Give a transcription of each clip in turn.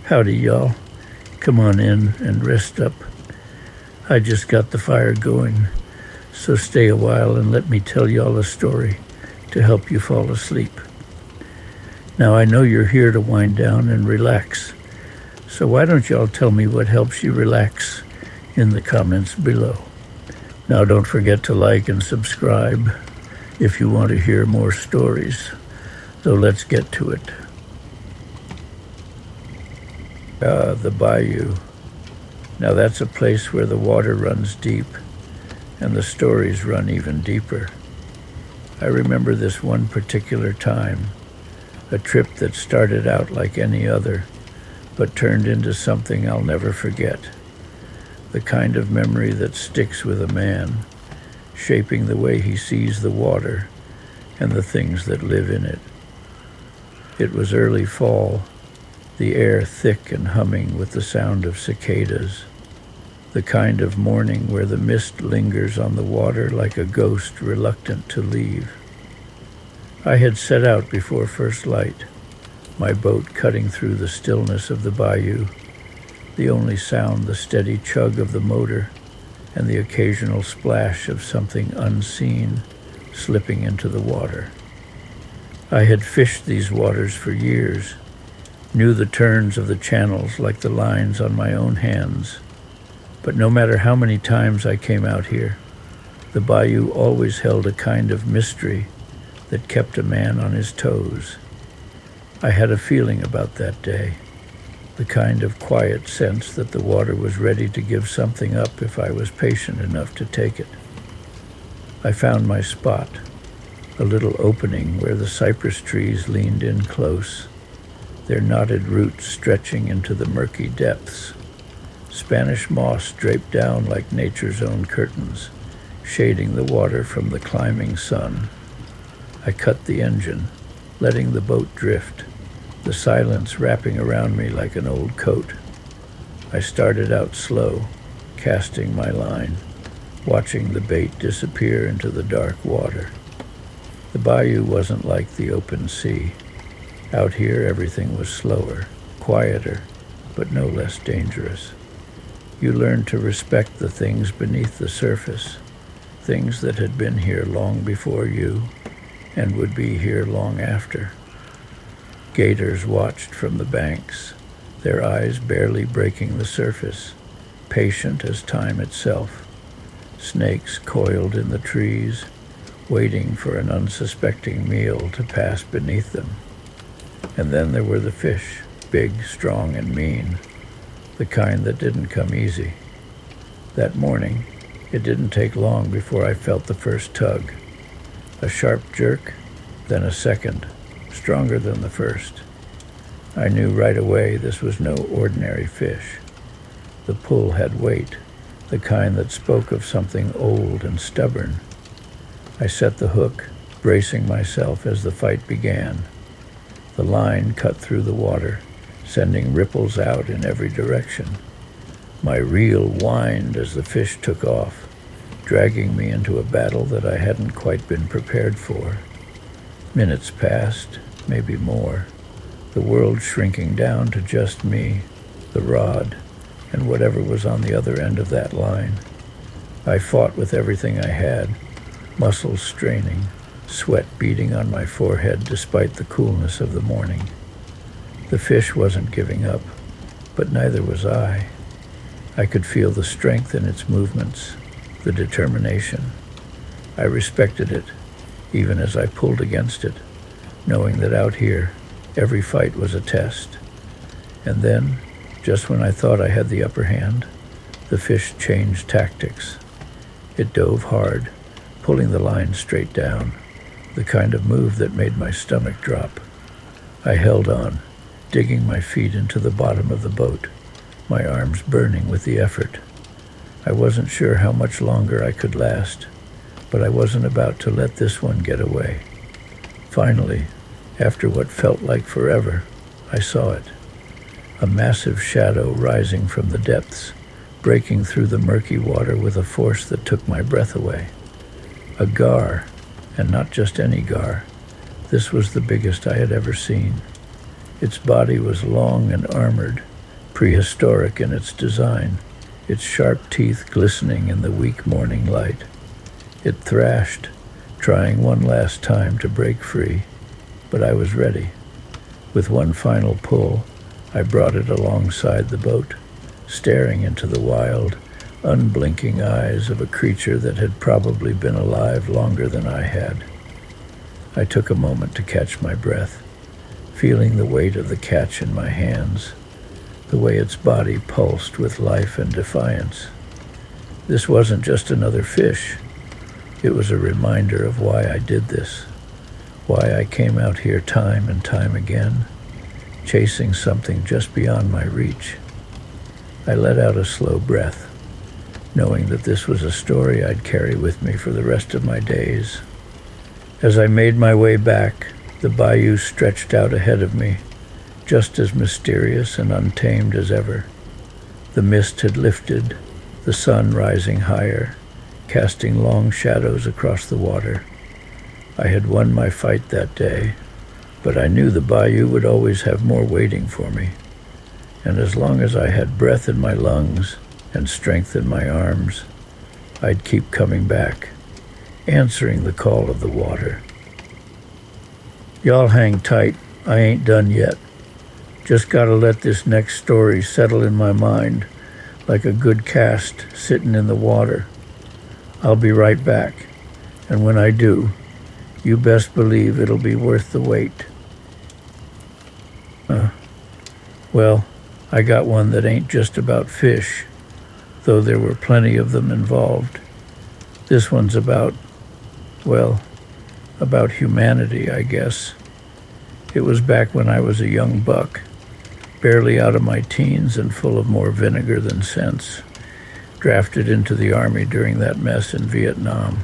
Howdy, y'all. Come on in and rest up. I just got the fire going, so stay a while and let me tell y'all a story to help you fall asleep. Now, I know you're here to wind down and relax, so why don't y'all tell me what helps you relax in the comments below. Now, don't forget to like and subscribe if you want to hear more stories. So let's get to it. The bayou. Now that's a place where the water runs deep and the stories run even deeper. I remember this one particular time, a trip that started out like any other, but turned into something I'll never forget. The kind of memory that sticks with a man, shaping the way he sees the water and the things that live in it. It was early fall, the air thick and humming with the sound of cicadas, the kind of morning where the mist lingers on the water like a ghost reluctant to leave. I had set out before first light, my boat cutting through the stillness of the bayou, the only sound the steady chug of the motor and the occasional splash of something unseen slipping into the water. I had fished these waters for years, knew the turns of the channels like the lines on my own hands. But no matter how many times I came out here, the bayou always held a kind of mystery that kept a man on his toes. I had a feeling about that day, the kind of quiet sense that the water was ready to give something up if I was patient enough to take it. I found my spot, a little opening where the cypress trees leaned in close, their knotted roots stretching into the murky depths. Spanish moss draped down like nature's own curtains, shading the water from the climbing sun. I cut the engine, letting the boat drift, the silence wrapping around me like an old coat. I started out slow, casting my line, watching the bait disappear into the dark water. The bayou wasn't like the open sea. Out here, everything was slower, quieter, but no less dangerous. You learned to respect the things beneath the surface, things that had been here long before you and would be here long after. Gators watched from the banks, their eyes barely breaking the surface, patient as time itself. Snakes coiled in the trees, waiting for an unsuspecting meal to pass beneath them. And then there were the fish, big, strong, and mean, the kind that didn't come easy. That morning, it didn't take long before I felt the first tug. A sharp jerk, then a second, stronger than the first. I knew right away this was no ordinary fish. The pull had weight, the kind that spoke of something old and stubborn. I set the hook, bracing myself as the fight began. The line cut through the water, sending ripples out in every direction. My reel whined as the fish took off, dragging me into a battle that I hadn't quite been prepared for. Minutes passed, maybe more, the world shrinking down to just me, the rod, and whatever was on the other end of that line. I fought with everything I had, muscles straining, sweat beading on my forehead despite the coolness of the morning. The fish wasn't giving up, but neither was I. I could feel the strength in its movements, the determination. I respected it, even as I pulled against it, knowing that out here, every fight was a test. And then, just when I thought I had the upper hand, the fish changed tactics. It dove hard, pulling the line straight down, the kind of move that made my stomach drop. I held on, digging my feet into the bottom of the boat, my arms burning with the effort. I wasn't sure how much longer I could last, but I wasn't about to let this one get away. Finally, after what felt like forever, I saw it. A massive shadow rising from the depths, breaking through the murky water with a force that took my breath away. A gar, and not just any gar. This was the biggest I had ever seen. Its body was long and armored, prehistoric in its design, its sharp teeth glistening in the weak morning light. It thrashed, trying one last time to break free, but I was ready. With one final pull, I brought it alongside the boat, staring into the wild, unblinking eyes of a creature that had probably been alive longer than I had. I took a moment to catch my breath, feeling the weight of the catch in my hands, the way its body pulsed with life and defiance. This wasn't just another fish. It was a reminder of why I did this, why I came out here time and time again, chasing something just beyond my reach. I let out a slow breath, knowing that this was a story I'd carry with me for the rest of my days. As I made my way back, the bayou stretched out ahead of me, just as mysterious and untamed as ever. The mist had lifted, the sun rising higher, casting long shadows across the water. I had won my fight that day, but I knew the bayou would always have more waiting for me. And as long as I had breath in my lungs and strength in my arms, I'd keep coming back, answering the call of the water. Y'all hang tight, I ain't done yet. Just gotta let this next story settle in my mind like a good cast sitting in the water. I'll be right back, and when I do, you best believe it'll be worth the wait. Well, I got one that ain't just about fish, though there were plenty of them involved. This one's about humanity, I guess. It was back when I was a young buck, barely out of my teens and full of more vinegar than sense, drafted into the Army during that mess in Vietnam.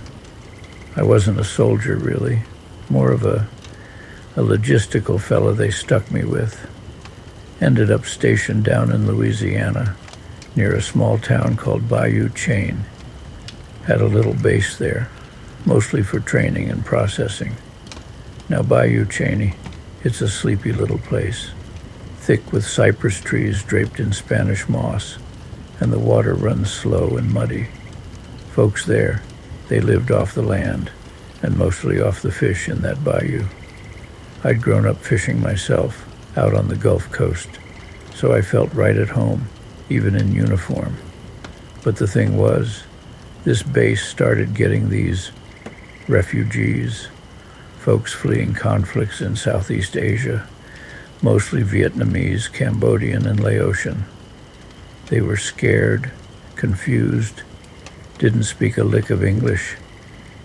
I wasn't a soldier, really, more of a logistical fella they stuck me with. Ended up stationed down in Louisiana, near a small town called Bayou Chain. Had a little base there, mostly for training and processing. Now Bayou Cheney, it's a sleepy little place, thick with cypress trees draped in Spanish moss, and the water runs slow and muddy. Folks there, they lived off the land, and mostly off the fish in that bayou. I'd grown up fishing myself, out on the Gulf Coast, so I felt right at home, even in uniform. But the thing was, this base started getting these refugees, folks fleeing conflicts in Southeast Asia, mostly Vietnamese, Cambodian, and Laotian. They were scared, confused, didn't speak a lick of English,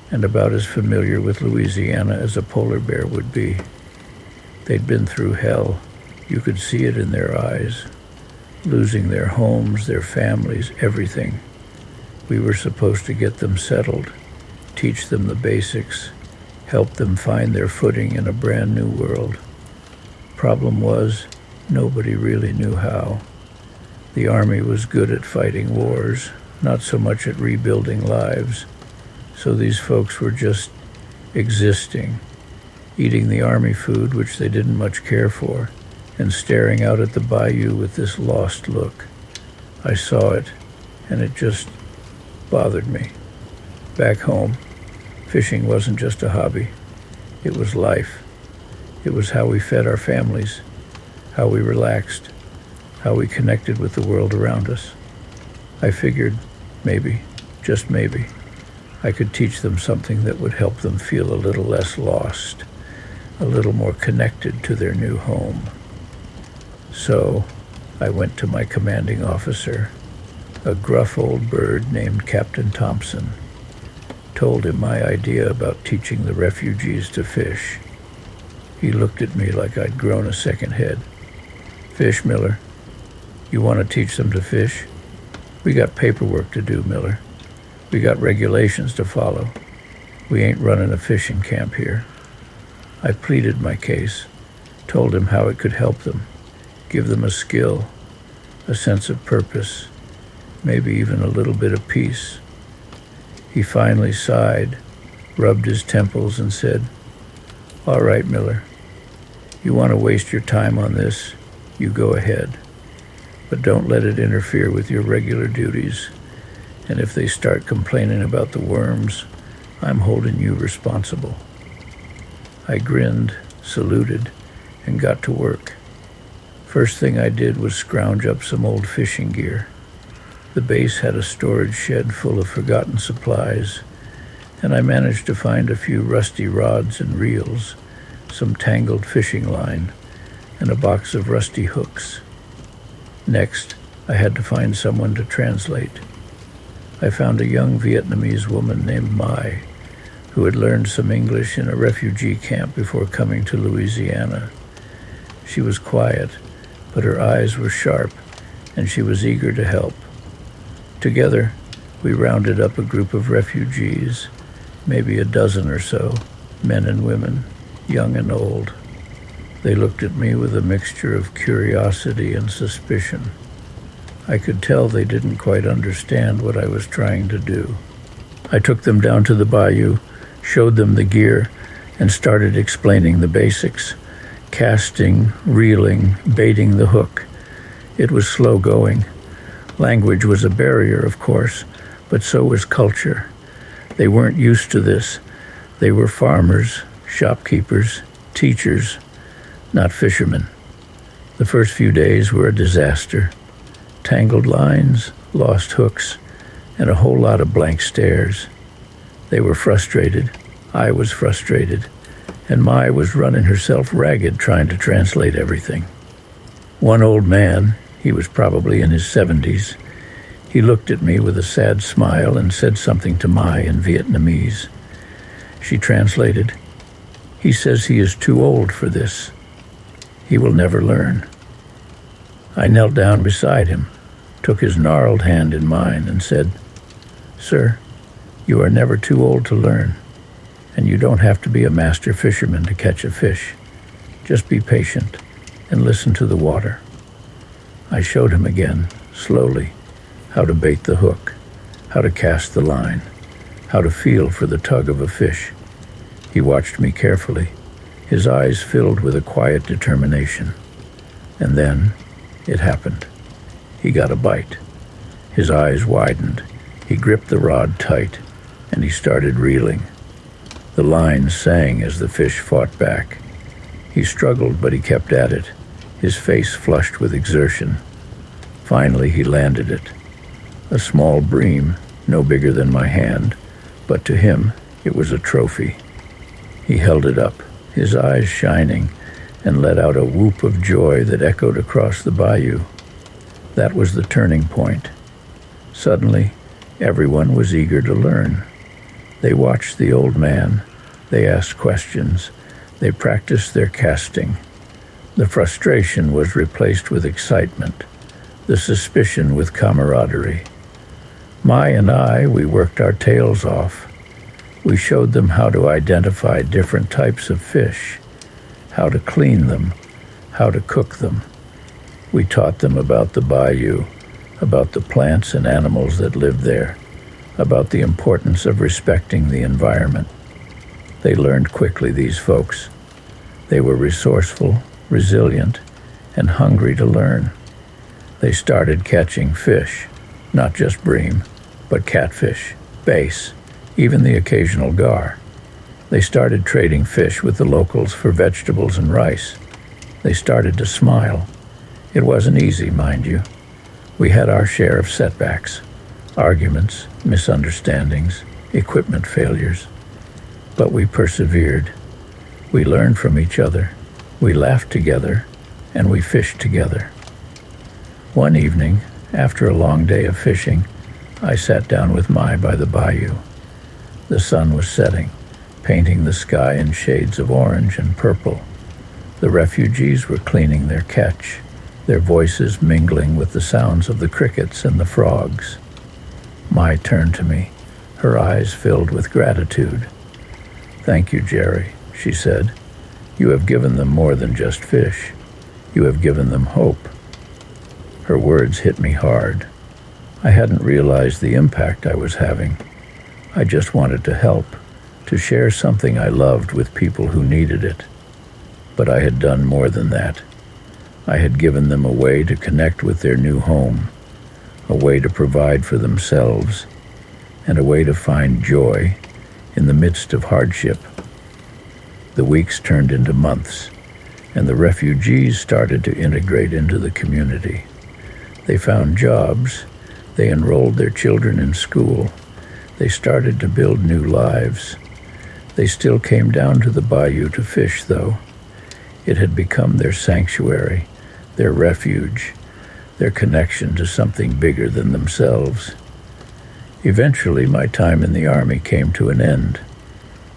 and about as familiar with Louisiana as a polar bear would be. They'd been through hell. You could see it in their eyes, losing their homes, their families, everything. We were supposed to get them settled, teach them the basics, help them find their footing in a brand new world. Problem was, nobody really knew how. The Army was good at fighting wars, not so much at rebuilding lives. So these folks were just existing, eating the Army food, which they didn't much care for, and staring out at the bayou with this lost look. I saw it, and it just bothered me. Back home, fishing wasn't just a hobby. It was life. It was how we fed our families, how we relaxed, how we connected with the world around us. I figured maybe, just maybe, I could teach them something that would help them feel a little less lost, a little more connected to their new home. So I went to my commanding officer, a gruff old bird named Captain Thompson, told him my idea about teaching the refugees to fish. He looked at me like I'd grown a second head. Fish, Miller? You want to teach them to fish? We got paperwork to do, Miller. We got regulations to follow. We ain't running a fishing camp here. I pleaded my case, told him how it could help them, give them a skill, a sense of purpose, maybe even a little bit of peace. He finally sighed, rubbed his temples, and said, "All right, Miller. You want to waste your time on this? You go ahead. but don't let it interfere with your regular duties. And if they start complaining about the worms, I'm holding you responsible." I grinned, saluted, and got to work. First thing I did was scrounge up some old fishing gear. The base had a storage shed full of forgotten supplies, and I managed to find a few rusty rods and reels, some tangled fishing line, and a box of rusty hooks. Next, I had to find someone to translate. I found a young Vietnamese woman named Mai, who had learned some English in a refugee camp before coming to Louisiana. She was quiet, but her eyes were sharp, and she was eager to help. Together, we rounded up a group of refugees, maybe a dozen or so, men and women, young and old. They looked at me with a mixture of curiosity and suspicion. I could tell they didn't quite understand what I was trying to do. I took them down to the bayou, showed them the gear, and started explaining the basics: casting, reeling, baiting the hook. It was slow going. Language was a barrier, of course, but so was culture. They weren't used to this. They were farmers, shopkeepers, teachers, not fishermen. The first few days were a disaster. Tangled lines, lost hooks, and a whole lot of blank stares. They were frustrated. I was frustrated. And Mai was running herself ragged trying to translate everything. One old man, he was probably in his 70s, he looked at me with a sad smile and said something to Mai in Vietnamese. She translated, "He says he is too old for this. He will never learn." I knelt down beside him, took his gnarled hand in mine, and said, "Sir, you are never too old to learn, and you don't have to be a master fisherman to catch a fish. Just be patient and listen to the water." I showed him again, slowly, how to bait the hook, how to cast the line, how to feel for the tug of a fish. He watched me carefully, his eyes filled with a quiet determination. And then it happened. He got a bite. His eyes widened. He gripped the rod tight, and he started reeling. The line sang as the fish fought back. He struggled, but he kept at it, his face flushed with exertion. Finally, he landed it. A small bream, no bigger than my hand, but to him it was a trophy. He held it up, his eyes shining, and let out a whoop of joy that echoed across the bayou. That was the turning point. Suddenly, everyone was eager to learn. They watched the old man. They asked questions. They practiced their casting. The frustration was replaced with excitement, the suspicion with camaraderie. Mai and I, we worked our tails off. We showed them how to identify different types of fish, how to clean them, how to cook them. We taught them about the bayou, about the plants and animals that lived there, about the importance of respecting the environment. They learned quickly, these folks. They were resourceful, resilient, and hungry to learn. They started catching fish, not just bream, but catfish, bass, even the occasional gar. They started trading fish with the locals for vegetables and rice. They started to smile. It wasn't easy, mind you. We had our share of setbacks, arguments, misunderstandings, equipment failures. But we persevered. We learned from each other. We laughed together, and we fished together. One evening, after a long day of fishing, I sat down with Mai by the bayou. The sun was setting, painting the sky in shades of orange and purple. The refugees were cleaning their catch, their voices mingling with the sounds of the crickets and the frogs. Mai turned to me, her eyes filled with gratitude. "Thank you, Jerry," she said. "You have given them more than just fish. You have given them hope." Her words hit me hard. I hadn't realized the impact I was having. I just wanted to help, to share something I loved with people who needed it. But I had done more than that. I had given them a way to connect with their new home, a way to provide for themselves, and a way to find joy in the midst of hardship. The weeks turned into months, and the refugees started to integrate into the community. They found jobs, they enrolled their children in school, they started to build new lives. They still came down to the bayou to fish, though. It had become their sanctuary, their refuge, their connection to something bigger than themselves. Eventually, my time in the Army came to an end.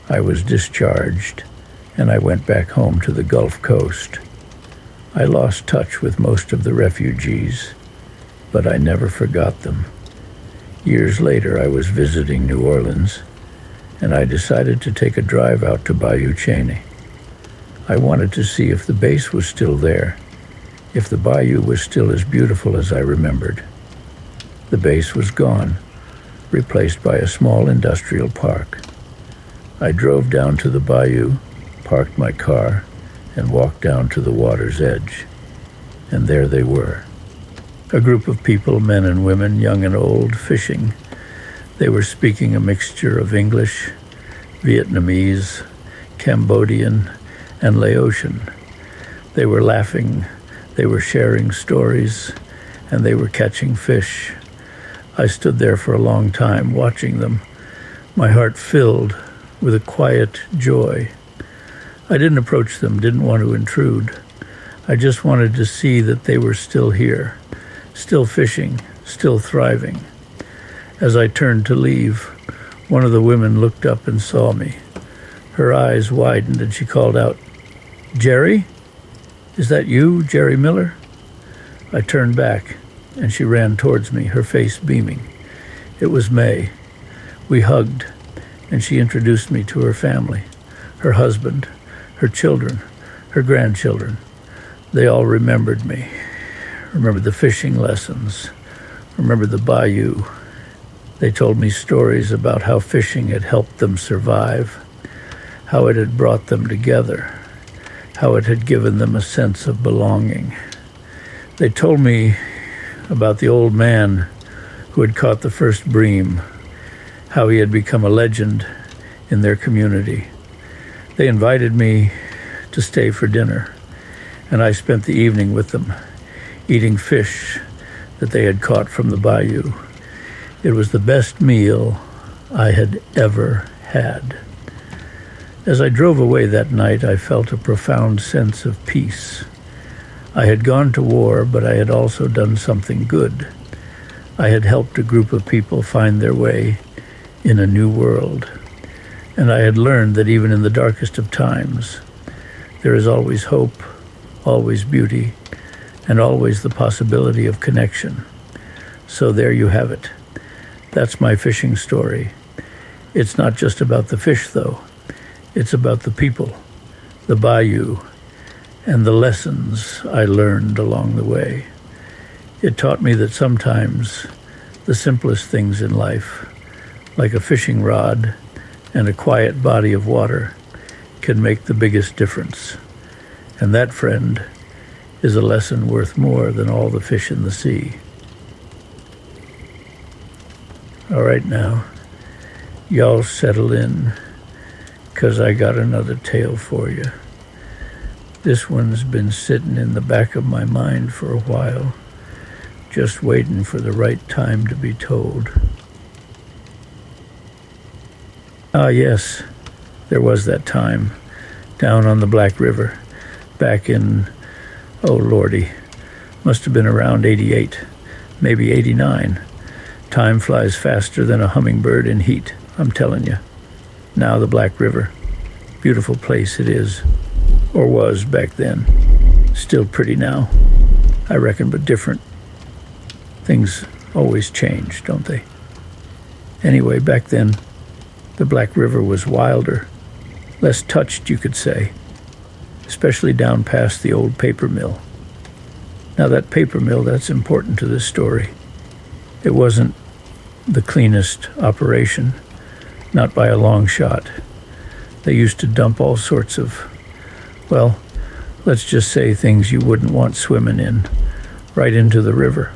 I was discharged, and I went back home to the Gulf Coast. I lost touch with most of the refugees, but I never forgot them. Years later, I was visiting New Orleans, and I decided to take a drive out to Bayou Cheney. I wanted to see if the base was still there, if the bayou was still as beautiful as I remembered. The base was gone, replaced by a small industrial park. I drove down to the bayou, parked my car, and walked down to the water's edge. And there they were. A group of people, men and women, young and old, fishing. They were speaking a mixture of English, Vietnamese, Cambodian, and Laotian. They were laughing, they were sharing stories, and they were catching fish. I stood there for a long time watching them, my heart filled with a quiet joy. I didn't approach them, didn't want to intrude. I just wanted to see that they were still here, still fishing, still thriving. As I turned to leave, one of the women looked up and saw me. Her eyes widened and she called out, "Jerry? Is that you, Jerry Miller?" I turned back and she ran towards me, her face beaming. It was May. We hugged and she introduced me to her family, her husband, her children, her grandchildren. They all remembered me, remembered the fishing lessons, remembered the bayou. They told me stories about how fishing had helped them survive, how it had brought them together, how it had given them a sense of belonging. They told me about the old man who had caught the first bream, how he had become a legend in their community. They invited me to stay for dinner, and I spent the evening with them, eating fish that they had caught from the bayou. It was the best meal I had ever had. As I drove away that night, I felt a profound sense of peace. I had gone to war, but I had also done something good. I had helped a group of people find their way in a new world. And I had learned that even in the darkest of times, there is always hope, always beauty, and always the possibility of connection. So there you have it. That's my fishing story. It's not just about the fish, though. It's about the people, the bayou, and the lessons I learned along the way. It taught me that sometimes the simplest things in life, like a fishing rod and a quiet body of water, can make the biggest difference. And that, friend, is a lesson worth more than all the fish in the sea. All right now, y'all settle in, 'cause I got another tale for you. This one's been sitting in the back of my mind for a while, just waiting for the right time to be told. Ah, yes, there was that time, down on the Black River, back in, oh lordy, must have been around 88, maybe 89. Time flies faster than a hummingbird in heat, I'm telling you. Now the Black River, beautiful place it is, or was back then. Still pretty now, I reckon, but different. Things always change, don't they? Anyway, back then, the Black River was wilder, less touched, you could say, especially down past the old paper mill. Now that paper mill, that's important to this story. It wasn't the cleanest operation, not by a long shot. They used to dump all sorts of, well, Let's just say things you wouldn't want swimming in, right into the river.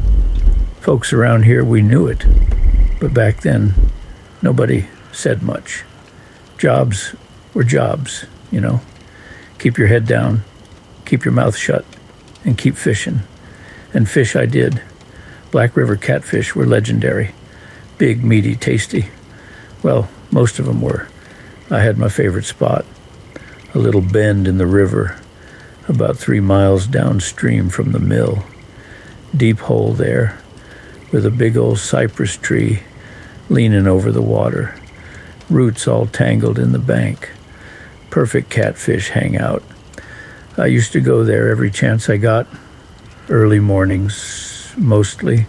Folks around here, we knew it, but back then, nobody said much. Jobs were jobs, you know. Keep your head down, keep your mouth shut, and keep fishing. And fish I did. Black River catfish were legendary. Big, meaty, tasty. Well, most of them were. I had my favorite spot, a little bend in the river, about 3 miles downstream from the mill. Deep hole there, with a big old cypress tree leaning over the water, roots all tangled in the bank. Perfect catfish hangout. I used to go there every chance I got, early mornings mostly,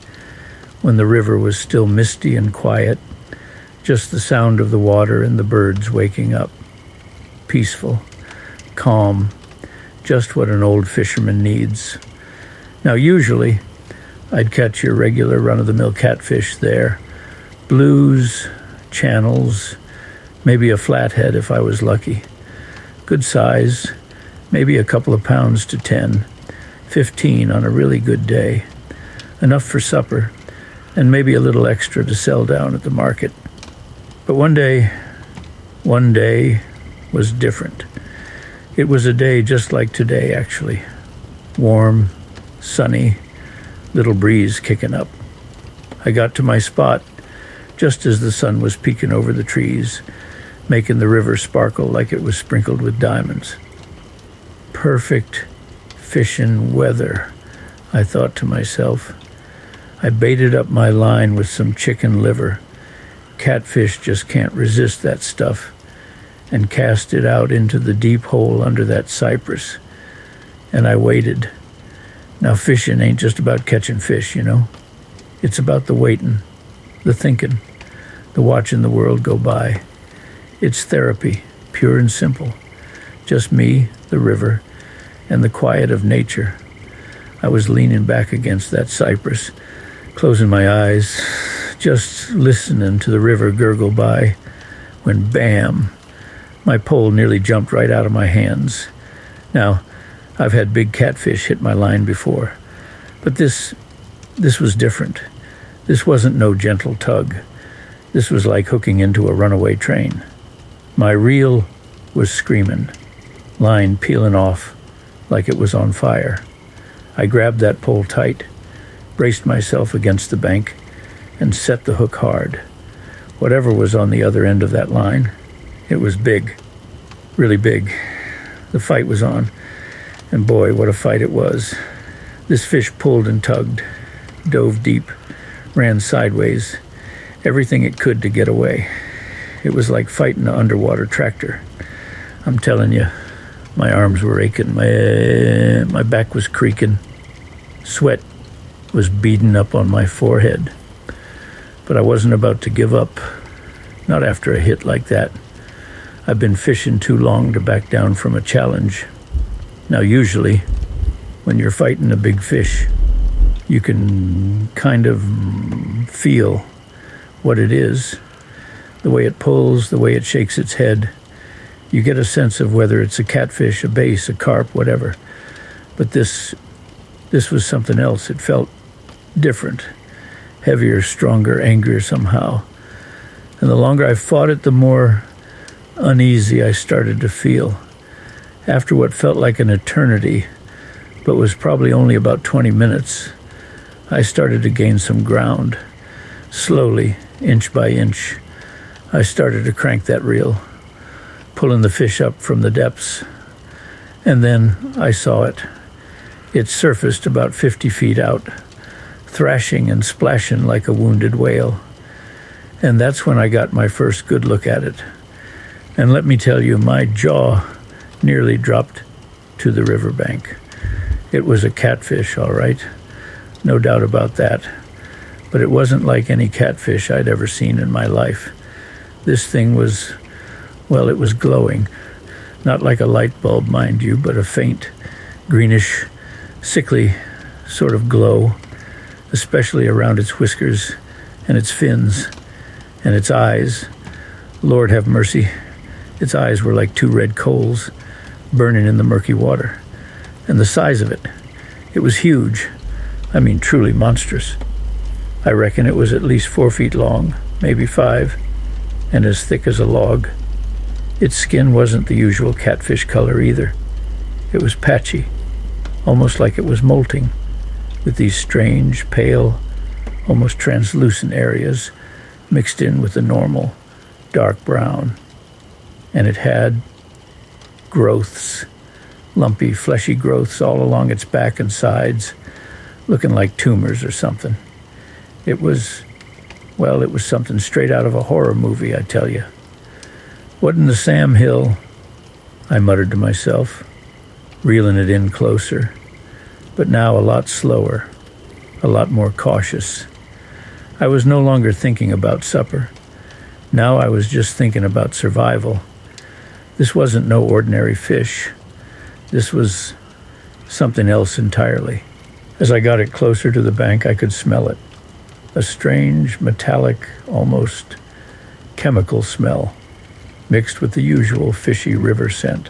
when the river was still misty and quiet, just the sound of the water and the birds waking up. Peaceful, calm, just what an old fisherman needs. Now usually, I'd catch your regular run-of-the-mill catfish there. Blues, channels, maybe a flathead if I was lucky. Good size, maybe a couple of pounds to 10, 15 on a really good day. Enough for supper, and maybe a little extra to sell down at the market. But one day was different. It was a day just like today, actually. Warm, sunny, little breeze kicking up. I got to my spot just as the sun was peeking over the trees, making the river sparkle like it was sprinkled with diamonds. Perfect fishing weather, I thought to myself. I baited up my line with some chicken liver. Catfish just can't resist that stuff, and cast it out into the deep hole under that cypress. And I waited. Now fishing ain't just about catching fish, you know. It's about the waiting, the thinking, the watching the world go by. It's therapy, pure and simple. Just me, the river, and the quiet of nature. I was leaning back against that cypress, closing my eyes, just listening to the river gurgle by, when bam, my pole nearly jumped right out of my hands. Now, I've had big catfish hit my line before, but this was different. This wasn't no gentle tug. This was like hooking into a runaway train. My reel was screaming, line peeling off like it was on fire. I grabbed that pole tight, braced myself against the bank, and set the hook hard. Whatever was on the other end of that line, it was big, really big. The fight was on, and boy, what a fight it was. This fish pulled and tugged, dove deep, ran sideways, everything it could to get away. It was like fighting an underwater tractor. I'm telling you, my arms were aching, my back was creaking, sweat was beading up on my forehead. But I wasn't about to give up, not after a hit like that. I've been fishing too long to back down from a challenge. Now usually, when you're fighting a big fish, you can kind of feel what it is, the way it pulls, the way it shakes its head. You get a sense of whether it's a catfish, a bass, a carp, whatever. But this was something else. It felt different, heavier, stronger, angrier somehow. And the longer I fought it, the more uneasy I started to feel. After what felt like an eternity, but was probably only about 20 minutes, I started to gain some ground. Slowly, inch by inch, I started to crank that reel, pulling the fish up from the depths. And then I saw it. It surfaced about 50 feet out, thrashing and splashing like a wounded whale. And that's when I got my first good look at it. And let me tell you, my jaw nearly dropped to the riverbank. It was a catfish, all right, no doubt about that. But it wasn't like any catfish I'd ever seen in my life. This thing was, well, it was glowing. Not like a light bulb, mind you, but a faint, greenish, sickly sort of glow, especially around its whiskers and its fins and its eyes. Lord have mercy, its eyes were like two red coals burning in the murky water. And the size of it, it was huge. I mean, truly monstrous. I reckon it was at least 4 feet long, maybe 5, and as thick as a log. Its skin wasn't the usual catfish color either. It was patchy, almost like it was molting, with these strange, pale, almost translucent areas mixed in with the normal dark brown. And it had growths, lumpy, fleshy growths all along its back and sides, looking like tumors or something. It was something straight out of a horror movie, I tell you. Wasn't the Sam Hill, I muttered to myself, reeling it in closer, but now a lot slower, a lot more cautious. I was no longer thinking about supper. Now I was just thinking about survival. This wasn't no ordinary fish. This was something else entirely. As I got it closer to the bank, I could smell it. A strange, metallic, almost chemical smell, mixed with the usual fishy river scent.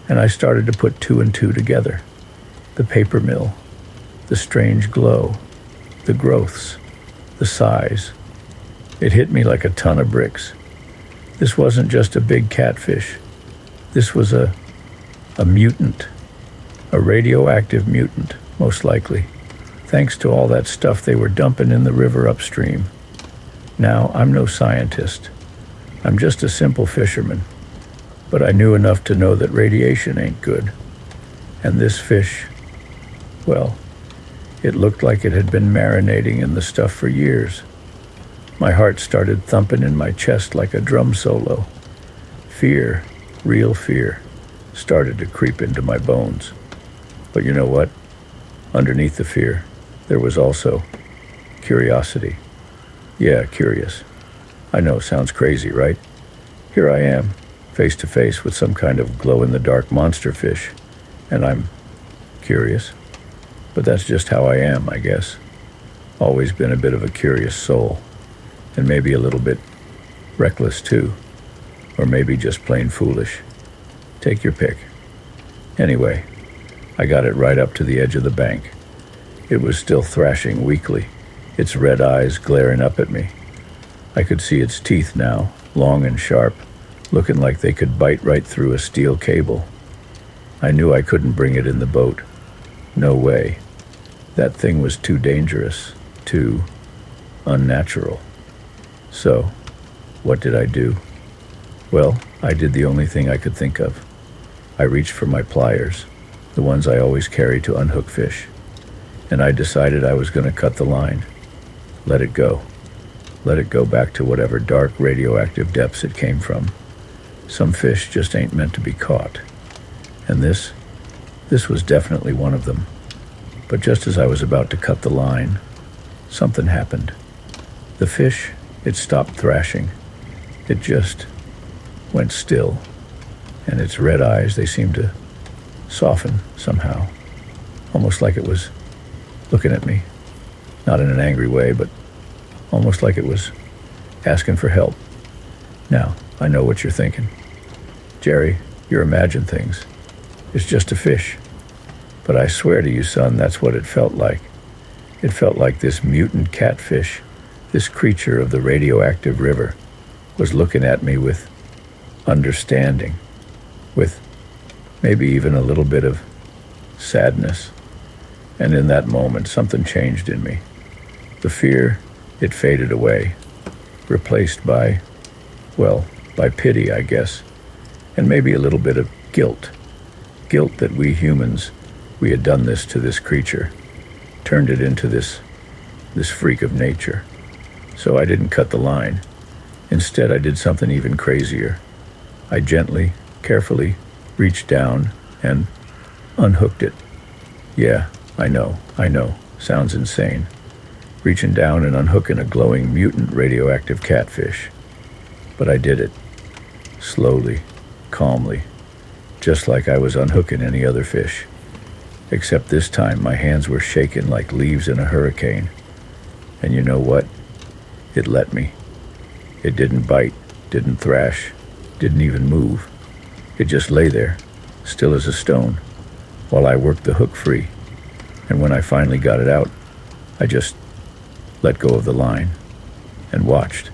And I started to put 2 and 2 together. The paper mill, the strange glow, the growths, the size. It hit me like a ton of bricks. This wasn't just a big catfish. This was a mutant, a radioactive mutant, most likely, thanks to all that stuff they were dumping in the river upstream. Now, I'm no scientist. I'm just a simple fisherman. But I knew enough to know that radiation ain't good. And this fish, well, it looked like it had been marinating in the stuff for years. My heart started thumping in my chest like a drum solo. Fear, real fear, started to creep into my bones. But you know what? Underneath the fear, there was also curiosity. Yeah, curious. I know, sounds crazy, right? Here I am, face to face with some kind of glow-in-the-dark monster fish, and I'm curious. But that's just how I am, I guess. Always been a bit of a curious soul, and maybe a little bit reckless too, or maybe just plain foolish. Take your pick. Anyway, I got it right up to the edge of the bank. It was still thrashing weakly, its red eyes glaring up at me. I could see its teeth now, long and sharp, looking like they could bite right through a steel cable. I knew I couldn't bring it in the boat. No way. That thing was too dangerous, too unnatural. So, what did I do? Well, I did the only thing I could think of. I reached for my pliers, the ones I always carry to unhook fish, and I decided I was going to cut the line. Let it go. Let it go back to whatever dark radioactive depths it came from. Some fish just ain't meant to be caught. And this was definitely one of them. But just as I was about to cut the line, something happened. The fish, it stopped thrashing. It just went still. And its red eyes, they seemed to soften somehow. Almost like it was looking at me. Not in an angry way, but almost like it was asking for help. Now, I know what you're thinking. Jerry, you imagine things. It's just a fish. But I swear to you, son, that's what it felt like. It felt like this mutant catfish, this creature of the radioactive river, was looking at me with understanding, with maybe even a little bit of sadness. And in that moment, something changed in me. The fear, it faded away, replaced by pity, I guess, and maybe a little bit of guilt. Guilt that we humans, we had done this to this creature, turned it into this freak of nature. So I didn't cut the line. Instead, I did something even crazier. I gently, carefully reached down and unhooked it. Yeah, I know, sounds insane. Reaching down and unhooking a glowing mutant radioactive catfish. But I did it. Slowly, calmly, just like I was unhooking any other fish. Except this time my hands were shaking like leaves in a hurricane. And you know what? It let me. It didn't bite, didn't thrash, didn't even move. It just lay there, still as a stone, while I worked the hook free. And when I finally got it out, I just let go of the line and watched.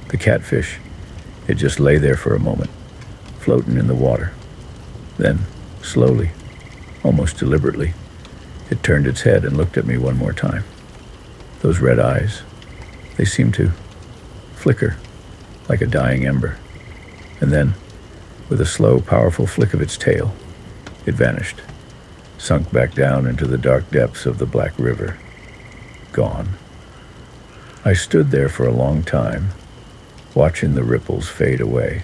The catfish, it just lay there for a moment, floating in the water. Then, slowly, almost deliberately, it turned its head and looked at me one more time. Those red eyes, they seemed to flicker like a dying ember. And then, with a slow, powerful flick of its tail, it vanished, sunk back down into the dark depths of the Black River. Gone. I stood there for a long time, watching the ripples fade away,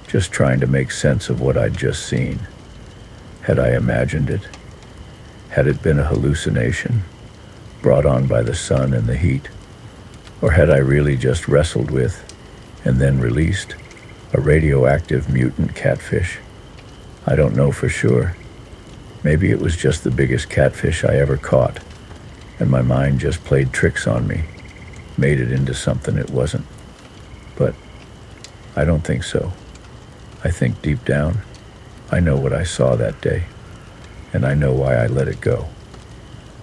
just trying to make sense of what I'd just seen. Had I imagined it? Had it been a hallucination, brought on by the sun and the heat? Or had I really just wrestled with, and then released, a radioactive mutant catfish? I don't know for sure. Maybe it was just the biggest catfish I ever caught, and my mind just played tricks on me, made it into something it wasn't. But I don't think so. I think deep down, I know what I saw that day, and I know why I let it go.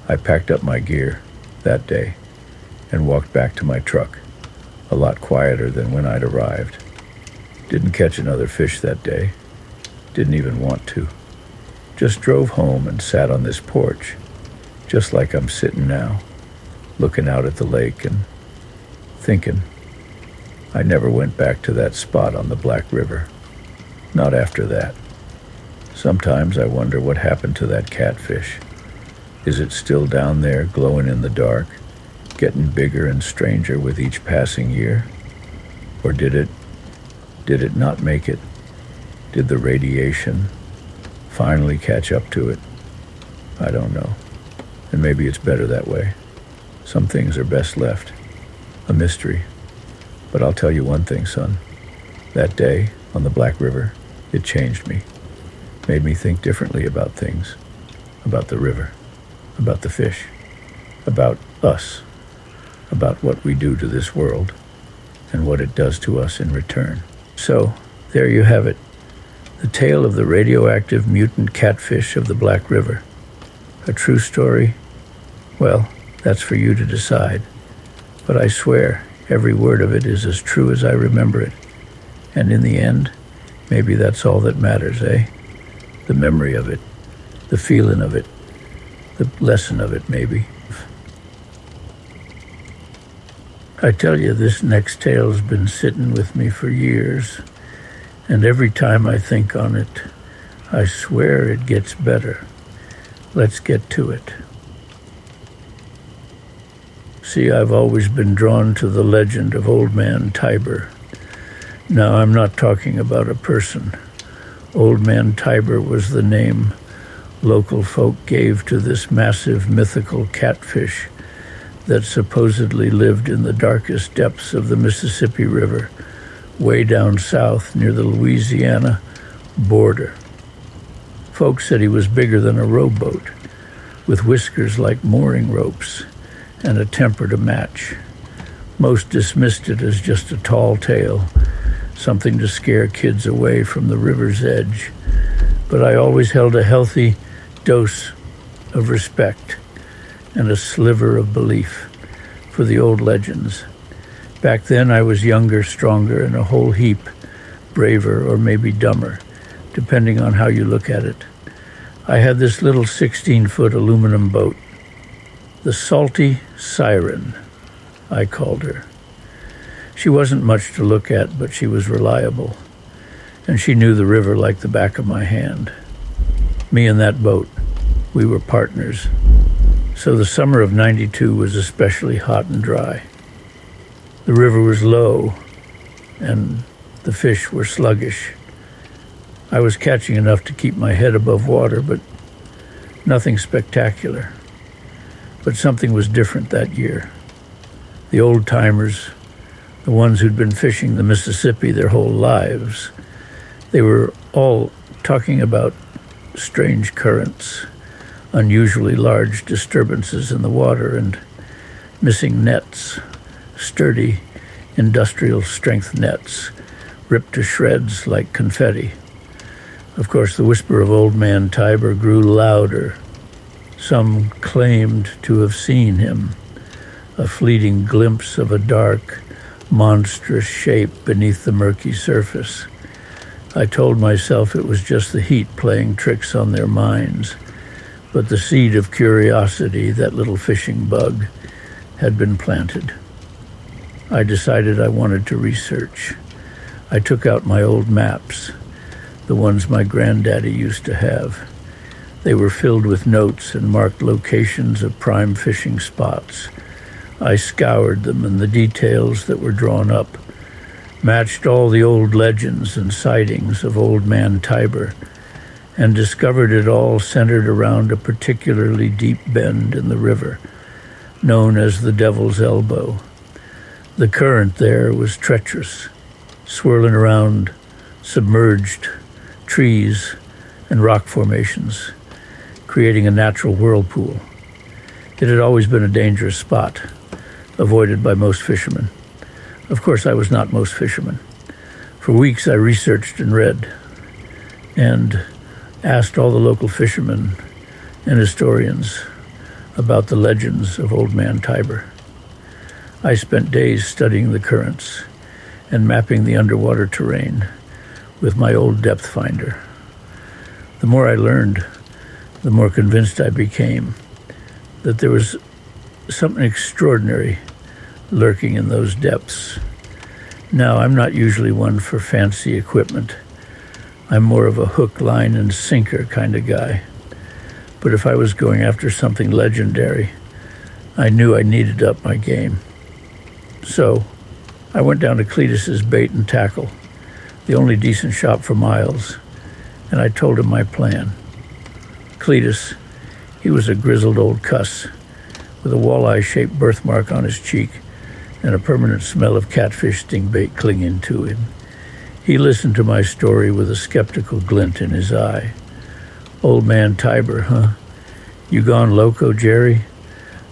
I packed up my gear that day and walked back to my truck, a lot quieter than when I'd arrived. Didn't catch another fish that day. Didn't even want to. Just drove home and sat on this porch, just like I'm sitting now, looking out at the lake and thinking. I never went back to that spot on the Black River. Not after that. Sometimes I wonder what happened to that catfish. Is it still down there, glowing in the dark, getting bigger and stranger with each passing year? Or did it not make it? Did the radiation finally catch up to it? I don't know. And maybe it's better that way. Some things are best left a mystery. But I'll tell you one thing, son. That day on the Black River, it changed me. Made me think differently about things. About the river. About the fish. About us. About what we do to this world. And what it does to us in return. So, there you have it. The tale of the radioactive mutant catfish of the Black River. A true story? Well, that's for you to decide. But I swear, every word of it is as true as I remember it. And in the end, maybe that's all that matters, eh? The memory of it, the feeling of it, the lesson of it, maybe. I tell you, this next tale's been sitting with me for years, and every time I think on it, I swear it gets better. Let's get to it. See, I've always been drawn to the legend of Old Man Tiber. Now, I'm not talking about a person. Old Man Tiber was the name local folk gave to this massive mythical catfish that supposedly lived in the darkest depths of the Mississippi River, way down south near the Louisiana border. Folks said he was bigger than a rowboat, with whiskers like mooring ropes and a temper to match. Most dismissed it as just a tall tale, something to scare kids away from the river's edge. But I always held a healthy dose of respect and a sliver of belief for the old legends. Back then I was younger, stronger, and a whole heap braver or maybe dumber, depending on how you look at it. I had this little 16-foot aluminum boat, the Salty Siren, I called her. She wasn't much to look at, but she was reliable, and she knew the river like the back of my hand. Me and that boat, we were partners. So the summer of '92 was especially hot and dry. The river was low, and the fish were sluggish. I was catching enough to keep my head above water, but nothing spectacular. But something was different that year. The old-timers, the ones who'd been fishing the Mississippi their whole lives, they were all talking about strange currents, unusually large disturbances in the water, and missing nets, sturdy, industrial-strength nets, ripped to shreds like confetti. Of course, the whisper of Old Man Tiber grew louder. Some claimed to have seen him, a fleeting glimpse of a dark, monstrous shape beneath the murky surface. I told myself it was just the heat playing tricks on their minds, but the seed of curiosity, that little fishing bug, had been planted. I decided I wanted to research. I took out my old maps, the ones my granddaddy used to have. They were filled with notes and marked locations of prime fishing spots. I scoured them, and the details that were drawn up matched all the old legends and sightings of Old Man Tiber, and discovered it all centered around a particularly deep bend in the river, known as the Devil's Elbow. The current there was treacherous, swirling around submerged trees and rock formations, creating a natural whirlpool. It had always been a dangerous spot, avoided by most fishermen. Of course, I was not most fishermen. For weeks I researched and read, and asked all the local fishermen and historians about the legends of Old Man Tiber. I spent days studying the currents and mapping the underwater terrain with my old depth finder. The more I learned, the more convinced I became that there was something extraordinary lurking in those depths. Now, I'm not usually one for fancy equipment. I'm more of a hook, line, and sinker kind of guy. But if I was going after something legendary, I knew I needed up my game. So I went down to Cletus's Bait and Tackle, the only decent shop for miles, and I told him my plan. Cletus, he was a grizzled old cuss with a walleye-shaped birthmark on his cheek and a permanent smell of catfish stingbait clinging to him. He listened to my story with a skeptical glint in his eye. Old Man Tiber, huh? You gone loco, Jerry?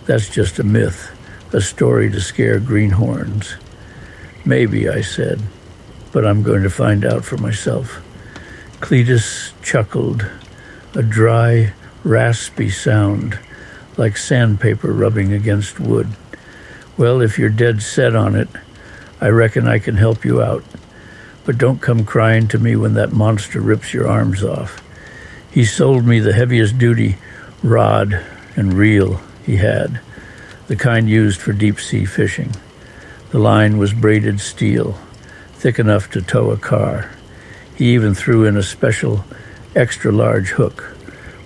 That's just a myth, a story to scare greenhorns. Maybe, I said, but I'm going to find out for myself. Cletus chuckled, a dry, raspy sound, like sandpaper rubbing against wood. Well, if you're dead set on it, I reckon I can help you out. But don't come crying to me when that monster rips your arms off. He sold me the heaviest duty rod and reel he had, the kind used for deep-sea fishing. The line was braided steel, thick enough to tow a car. He even threw in a special, extra-large hook,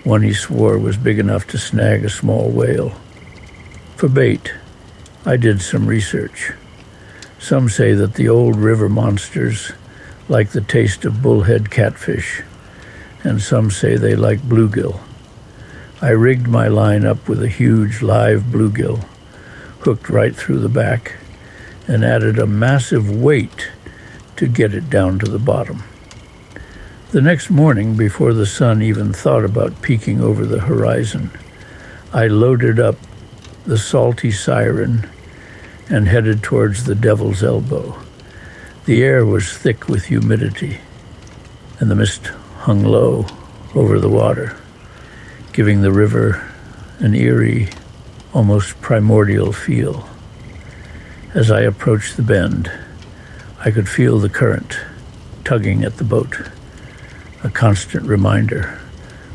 one he swore was big enough to snag a small whale. For bait, I did some research. Some say that the old river monsters like the taste of bullhead catfish, and some say they like bluegill. I rigged my line up with a huge live bluegill, hooked right through the back, and added a massive weight to get it down to the bottom. The next morning, before the sun even thought about peeking over the horizon, I loaded up the salty siren and headed towards the Devil's Elbow. The air was thick with humidity, and the mist hung low over the water, giving the river an eerie, almost primordial feel. As I approached the bend, I could feel the current tugging at the boat, a constant reminder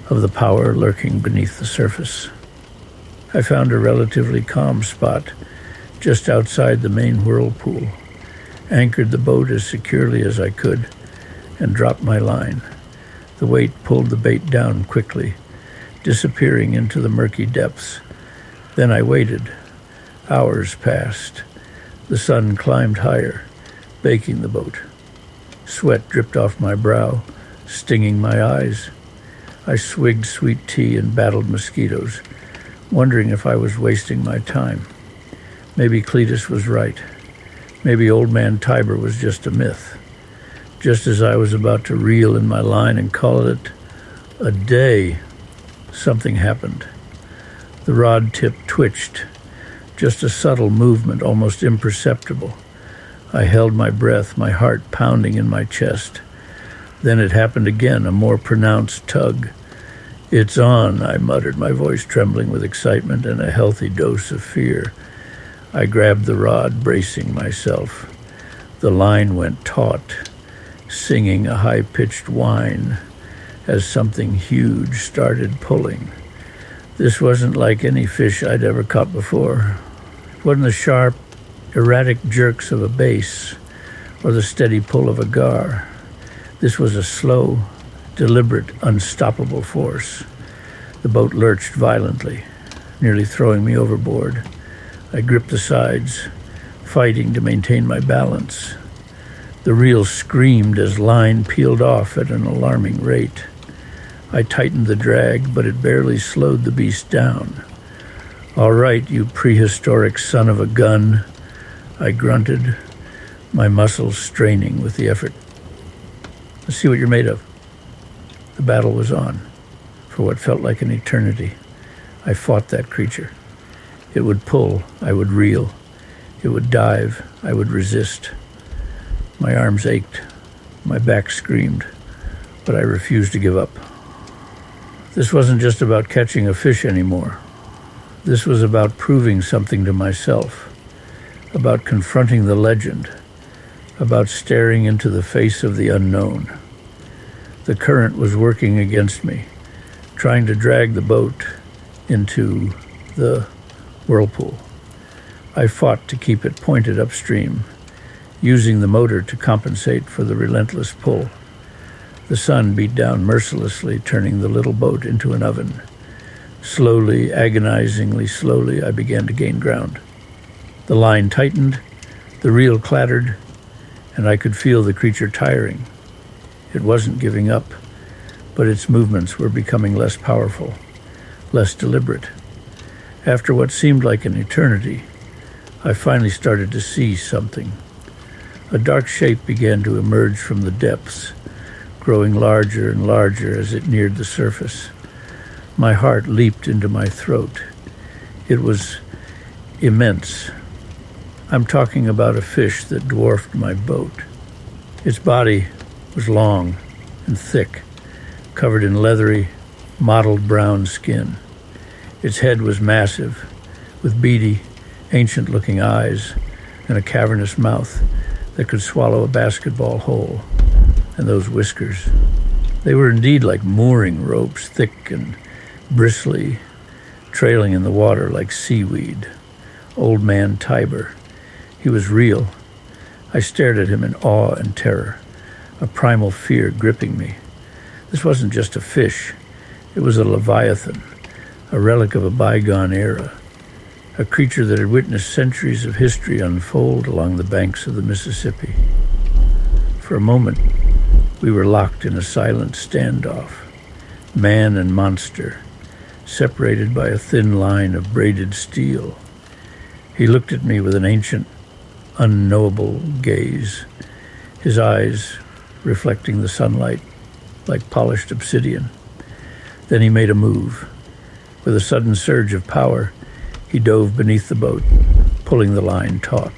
of the power lurking beneath the surface. I found a relatively calm spot just outside the main whirlpool, anchored the boat as securely as I could, and dropped my line. The weight pulled the bait down quickly, disappearing into the murky depths. Then I waited. Hours passed. The sun climbed higher, baking the boat. Sweat dripped off my brow, stinging my eyes. I swigged sweet tea and battled mosquitoes, wondering if I was wasting my time. Maybe Cletus was right. Maybe Old Man Tiber was just a myth. Just as I was about to reel in my line and call it a day, something happened. The rod tip twitched, just a subtle movement, almost imperceptible. I held my breath, my heart pounding in my chest. Then it happened again, a more pronounced tug. "It's on," I muttered, my voice trembling with excitement and a healthy dose of fear. I grabbed the rod, bracing myself. The line went taut, singing a high-pitched whine as something huge started pulling. This wasn't like any fish I'd ever caught before. It wasn't the sharp, erratic jerks of a bass or the steady pull of a gar. This was a slow, deliberate, unstoppable force. The boat lurched violently, nearly throwing me overboard. I gripped the sides, fighting to maintain my balance. The reel screamed as line peeled off at an alarming rate. I tightened the drag, but it barely slowed the beast down. "All right, you prehistoric son of a gun," I grunted, my muscles straining with the effort. "Let's see what you're made of." The battle was on. For what felt like an eternity, I fought that creature. It would pull, I would reel. It would dive, I would resist. My arms ached, my back screamed, but I refused to give up. This wasn't just about catching a fish anymore. This was about proving something to myself, about confronting the legend, about staring into the face of the unknown. The current was working against me, trying to drag the boat into the whirlpool. I fought to keep it pointed upstream, using the motor to compensate for the relentless pull. The sun beat down mercilessly, turning the little boat into an oven. Slowly, agonizingly slowly, I began to gain ground. The line tightened, the reel clattered, and I could feel the creature tiring. It wasn't giving up, but its movements were becoming less powerful, less deliberate. After what seemed like an eternity, I finally started to see something. A dark shape began to emerge from the depths, growing larger and larger as it neared the surface. My heart leaped into my throat. It was immense. I'm talking about a fish that dwarfed my boat. Its body was long and thick, covered in leathery, mottled brown skin. Its head was massive, with beady, ancient-looking eyes and a cavernous mouth that could swallow a basketball whole. And those whiskers, they were indeed like mooring ropes, thick and bristly, trailing in the water like seaweed. Old man Tiber. He was real. I stared at him in awe and terror, a primal fear gripping me. This wasn't just a fish. It was a leviathan, a relic of a bygone era, a creature that had witnessed centuries of history unfold along the banks of the Mississippi. For a moment, we were locked in a silent standoff, man and monster, separated by a thin line of braided steel. He looked at me with an ancient, unknowable gaze, his eyes reflecting the sunlight like polished obsidian. Then he made a move. With a sudden surge of power, he dove beneath the boat, pulling the line taut.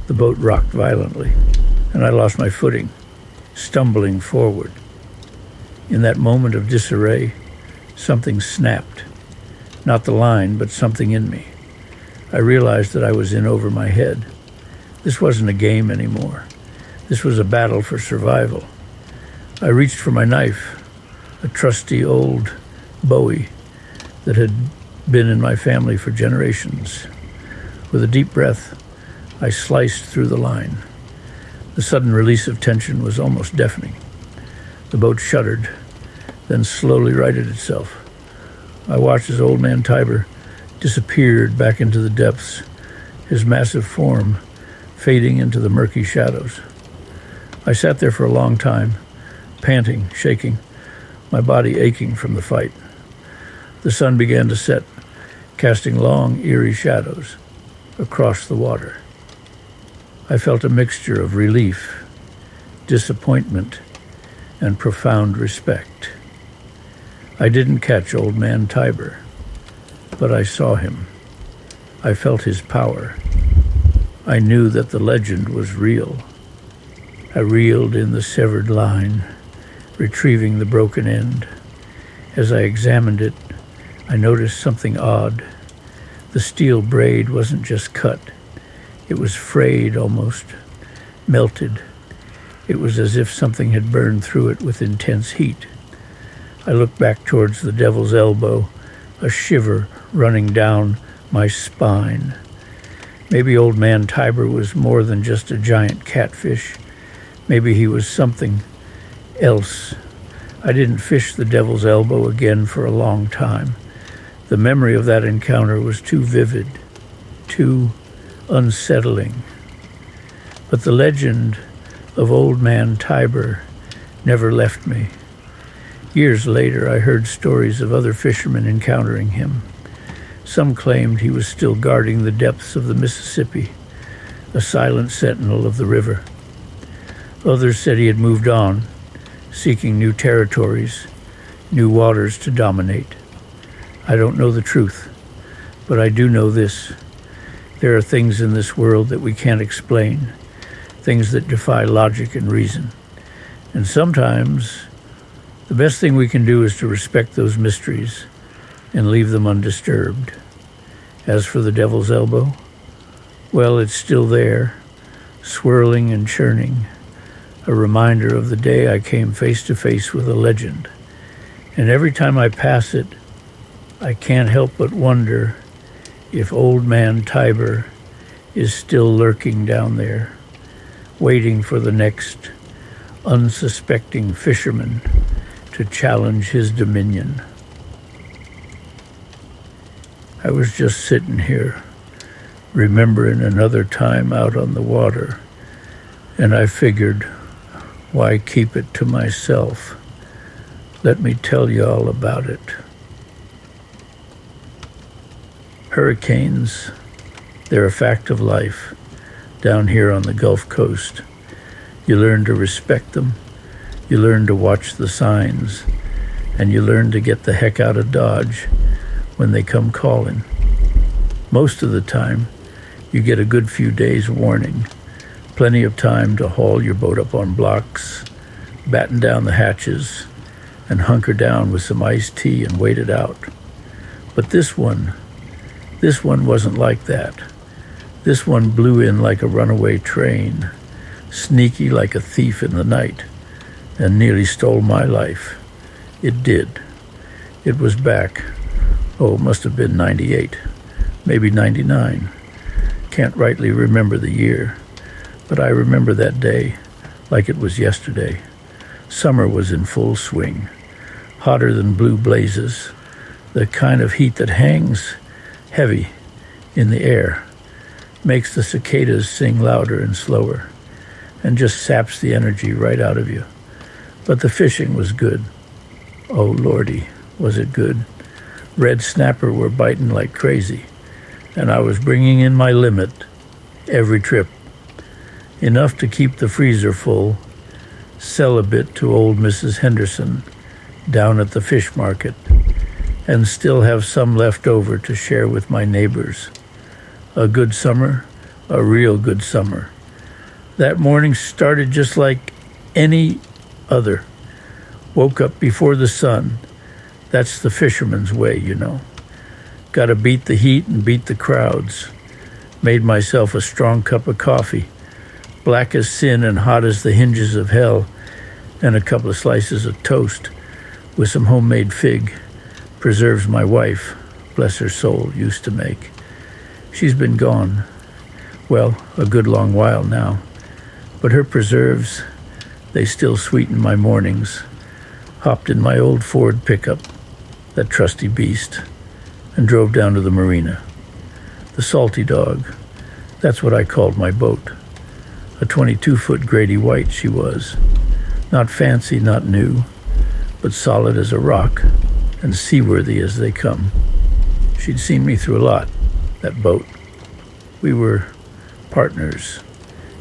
The boat rocked violently, and I lost my footing, stumbling forward. In that moment of disarray, something snapped. Not the line, but something in me. I realized that I was in over my head. This wasn't a game anymore. This was a battle for survival. I reached for my knife, a trusty old Bowie that had been in my family for generations. With a deep breath, I sliced through the line. The sudden release of tension was almost deafening. The boat shuddered, then slowly righted itself. I watched as old man Tiber disappeared back into the depths, his massive form fading into the murky shadows. I sat there for a long time, panting, shaking, my body aching from the fight. The sun began to set, casting long, eerie shadows across the water. I felt a mixture of relief, disappointment, and profound respect. I didn't catch old man Tiber, but I saw him. I felt his power. I knew that the legend was real. I reeled in the severed line, retrieving the broken end. As I examined it, I noticed something odd. The steel braid wasn't just cut. It was frayed almost, melted. It was as if something had burned through it with intense heat. I looked back towards the devil's elbow, a shiver running down my spine. Maybe old man Tiber was more than just a giant catfish. Maybe he was something else. I didn't fish the devil's elbow again for a long time. The memory of that encounter was too vivid, too unsettling. But the legend of old man Tiber never left me. Years later, I heard stories of other fishermen encountering him. Some claimed he was still guarding the depths of the Mississippi, a silent sentinel of the river. Others said he had moved on, seeking new territories, new waters to dominate. I don't know the truth, but I do know this. There are things in this world that we can't explain, things that defy logic and reason. And sometimes the best thing we can do is to respect those mysteries and leave them undisturbed. As for the devil's elbow, well, it's still there, swirling and churning, a reminder of the day I came face to face with a legend. And every time I pass it, I can't help but wonder if old man Tiber is still lurking down there, waiting for the next unsuspecting fisherman to challenge his dominion. I was just sitting here, remembering another time out on the water, and I figured, why keep it to myself? Let me tell you all about it. Hurricanes, they're a fact of life down here on the Gulf Coast. You learn to respect them, you learn to watch the signs, and you learn to get the heck out of Dodge when they come calling. Most of the time, you get a good few days warning, plenty of time to haul your boat up on blocks, batten down the hatches, and hunker down with some iced tea and wait it out. But this one wasn't like that. This one blew in like a runaway train, sneaky like a thief in the night, and nearly stole my life. It did. It was back, it must have been 98, maybe 99. Can't rightly remember the year, but I remember that day like it was yesterday. Summer was in full swing, hotter than blue blazes, the kind of heat that hangs heavy in the air, makes the cicadas sing louder and slower, and just saps the energy right out of you. But the fishing was good. Oh, Lordy, was it good. Red snapper were biting like crazy, and I was bringing in my limit every trip. Enough to keep the freezer full, sell a bit to old Mrs. Henderson down at the fish market, and still have some left over to share with my neighbors. A good summer, a real good summer. That morning started just like any other. Woke up before the sun. That's the fisherman's way, you know. Got to beat the heat and beat the crowds. Made myself a strong cup of coffee, black as sin and hot as the hinges of hell, and a couple of slices of toast with some homemade fig, preserves my wife, bless her soul, used to make. She's been gone, well, a good long while now, but her preserves, they still sweeten my mornings. Hopped in my old Ford pickup, that trusty beast, and drove down to the marina. The Salty Dog, that's what I called my boat. A 22-foot Grady White she was. Not fancy, not new, but solid as a rock and seaworthy as they come. She'd seen me through a lot, that boat. We were partners,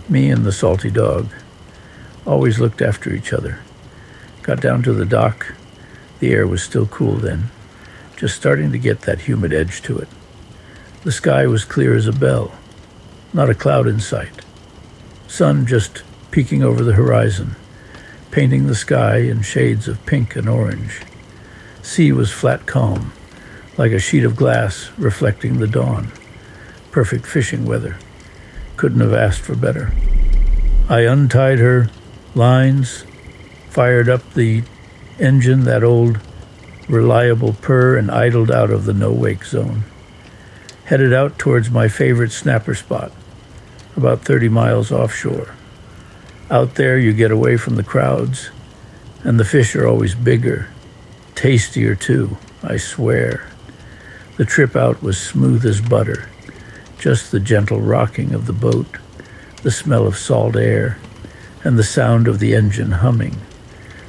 me and the Salty Dog. Always looked after each other. Got down to the dock. The air was still cool then, just starting to get that humid edge to it. The sky was clear as a bell, not a cloud in sight. Sun just peeking over the horizon, painting the sky in shades of pink and orange. Sea was flat calm, like a sheet of glass reflecting the dawn. Perfect fishing weather. Couldn't have asked for better. I untied her lines, fired up the engine, that old reliable purr, and idled out of the no-wake zone. Headed out towards my favorite snapper spot, about 30 miles offshore. Out there you get away from the crowds, and the fish are always bigger, tastier too, I swear. The trip out was smooth as butter, just the gentle rocking of the boat, the smell of salt air, and the sound of the engine humming,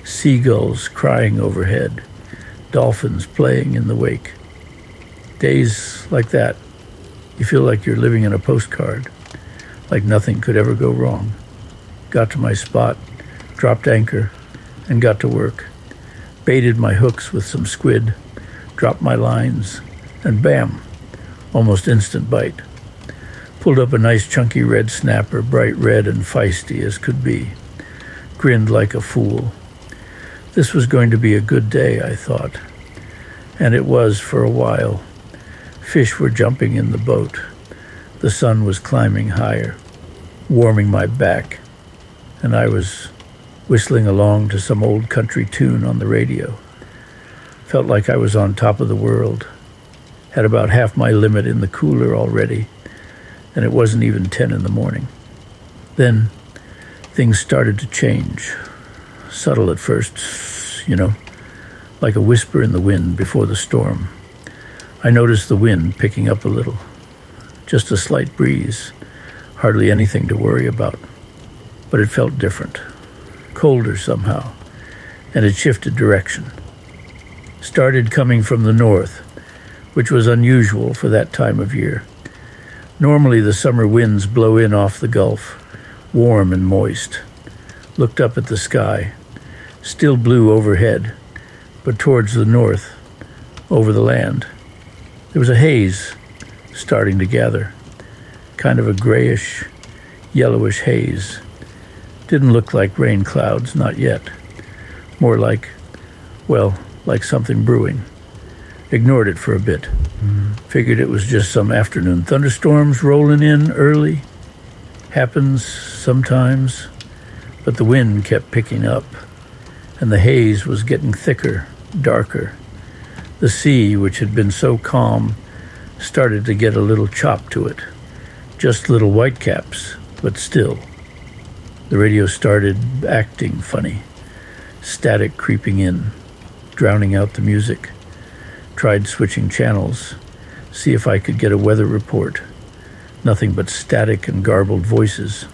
seagulls crying overhead, dolphins playing in the wake. Days like that, you feel like you're living in a postcard, like nothing could ever go wrong. Got to my spot, dropped anchor, and got to work. Baited my hooks with some squid, dropped my lines, and bam, almost instant bite. Pulled up a nice chunky red snapper, bright red and feisty as could be. Grinned like a fool. This was going to be a good day, I thought. And it was for a while. Fish were jumping in the boat. The sun was climbing higher, warming my back, and I was whistling along to some old country tune on the radio. Felt like I was on top of the world. Had about half my limit in the cooler already, and it wasn't even 10 in the morning. Then things started to change. Subtle at first, like a whisper in the wind before the storm. I noticed the wind picking up a little. Just a slight breeze, hardly anything to worry about. But it felt different, colder somehow, and it shifted direction. Started coming from the north, which was unusual for that time of year. Normally the summer winds blow in off the Gulf, warm and moist. Looked up at the sky, still blue overhead, but towards the north, over the land. There was a haze starting to gather, kind of a grayish, yellowish haze. Didn't look like rain clouds, not yet. More like something brewing. Ignored it for a bit. Figured it was just some afternoon thunderstorms rolling in early. Happens sometimes. But the wind kept picking up, and the haze was getting thicker, darker. The sea, which had been so calm, started to get a little chop to it. Just little whitecaps, but still. The radio started acting funny, static creeping in, drowning out the music. Tried switching channels, see if I could get a weather report. Nothing but static and garbled voices.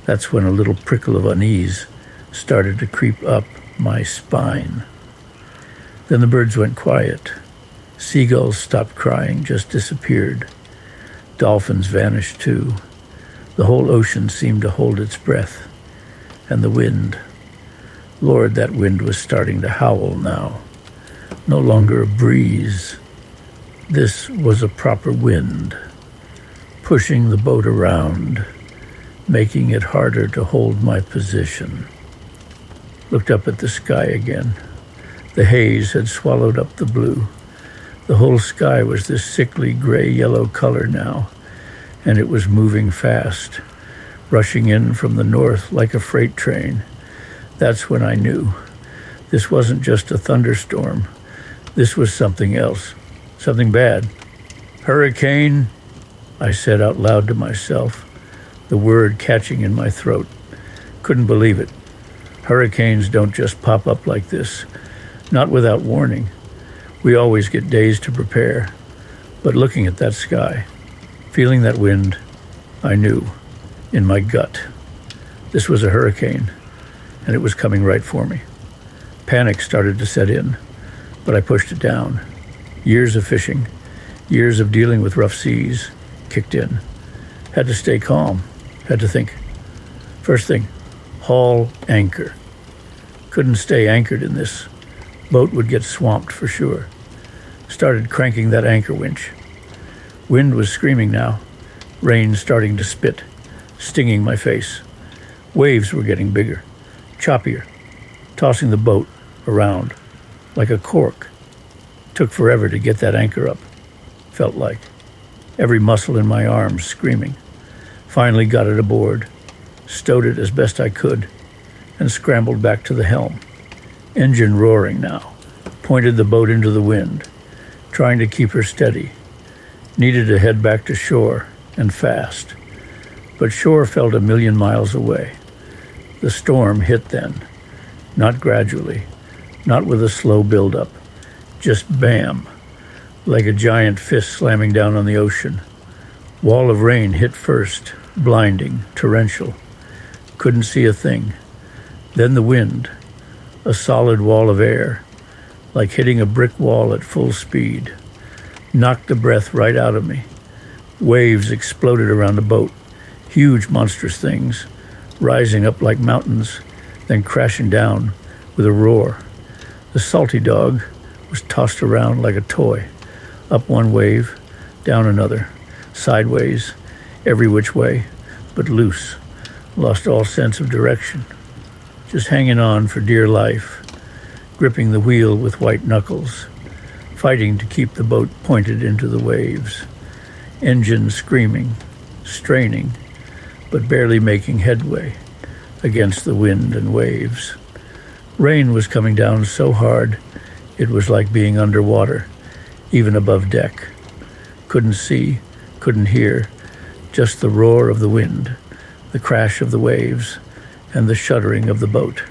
That's when a little prickle of unease started to creep up my spine. Then the birds went quiet. Seagulls stopped crying, just disappeared. Dolphins vanished too. The whole ocean seemed to hold its breath. And the wind. Lord, that wind was starting to howl now. No longer a breeze. This was a proper wind, pushing the boat around, making it harder to hold my position. Looked up at the sky again. The haze had swallowed up the blue. The whole sky was this sickly gray-yellow color now, and it was moving fast, rushing in from the north like a freight train. That's when I knew. This wasn't just a thunderstorm. This was something else, something bad. Hurricane, I said out loud to myself, the word catching in my throat. Couldn't believe it. Hurricanes don't just pop up like this, not without warning. We always get days to prepare. But looking at that sky, feeling that wind, I knew, in my gut, this was a hurricane, and it was coming right for me. Panic started to set in, but I pushed it down. Years of fishing, years of dealing with rough seas, kicked in. Had to stay calm, had to think. First thing, haul anchor. Couldn't stay anchored in this. Boat would get swamped for sure. Started cranking that anchor winch. Wind was screaming now. Rain starting to spit, stinging my face. Waves were getting bigger, choppier. tossing the boat around like a cork. Took forever to get that anchor up, felt like. Every muscle in my arms screaming. Finally got it aboard, stowed it as best I could, and scrambled back to the helm. Engine roaring now, pointed the boat into the wind, trying to keep her steady. Needed to head back to shore, and fast. But shore felt 1,000,000 miles away. The storm hit then, not gradually, not with a slow build-up, just bam, like a giant fist slamming down on the ocean. Wall of rain hit first, blinding, torrential. Couldn't see a thing. Then the wind, a solid wall of air, like hitting a brick wall at full speed. Knocked the breath right out of me. Waves exploded around the boat, huge monstrous things, rising up like mountains, then crashing down with a roar. The salty dog was tossed around like a toy, up one wave, down another, sideways, every which way, but loose, lost all sense of direction, just hanging on for dear life, gripping the wheel with white knuckles, fighting to keep the boat pointed into the waves, engine screaming, straining, but barely making headway against the wind and waves. Rain was coming down so hard, it was like being underwater, even above deck. Couldn't see, couldn't hear, just the roar of the wind, the crash of the waves, and the shuddering of the boat.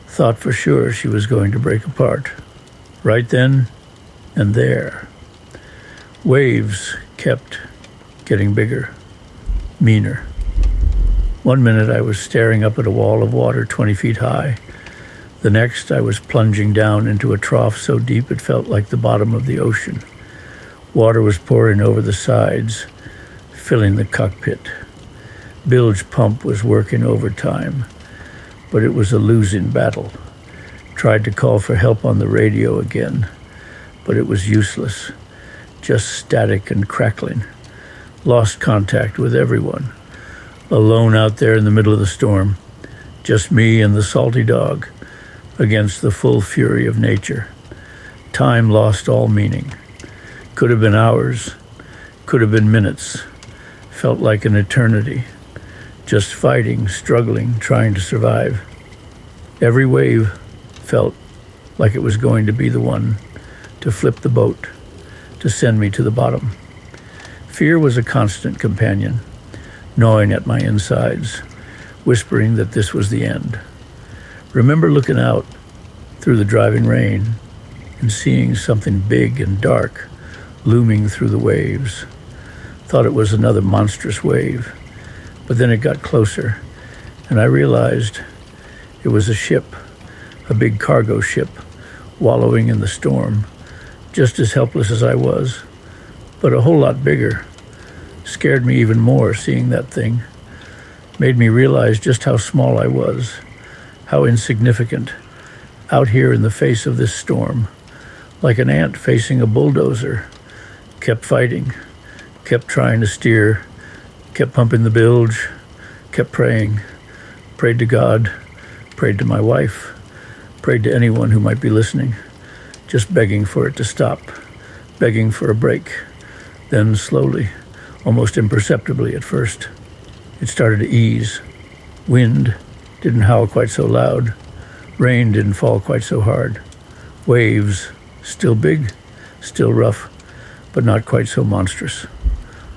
Thought for sure she was going to break apart. Right then and there. Waves kept getting bigger, meaner. One minute I was staring up at a wall of water 20 feet high. The next I was plunging down into a trough so deep it felt like the bottom of the ocean. Water was pouring over the sides, filling the cockpit. Bilge pump was working overtime, but it was a losing battle. Tried to call for help on the radio again, but it was useless. Just static and crackling. Lost contact with everyone. Alone out there in the middle of the storm. Just me and the salty dog against the full fury of nature. Time lost all meaning. Could have been hours. Could have been minutes. Felt like an eternity. Just fighting, struggling, trying to survive. Every wave felt like it was going to be the one to flip the boat, to send me to the bottom. Fear was a constant companion, gnawing at my insides, whispering that this was the end. Remember looking out through the driving rain and seeing something big and dark looming through the waves. Thought it was another monstrous wave, but then it got closer, and I realized it was a ship, a big cargo ship, wallowing in the storm, just as helpless as I was, but a whole lot bigger. Scared me even more seeing that thing. Made me realize just how small I was, how insignificant, out here in the face of this storm, like an ant facing a bulldozer. Kept fighting, kept trying to steer, kept pumping the bilge, kept praying, prayed to God, prayed to my wife, prayed to anyone who might be listening, just begging for it to stop, begging for a break. Then slowly, almost imperceptibly at first, it started to ease. Wind didn't howl quite so loud. Rain didn't fall quite so hard. Waves, still big, still rough, but not quite so monstrous.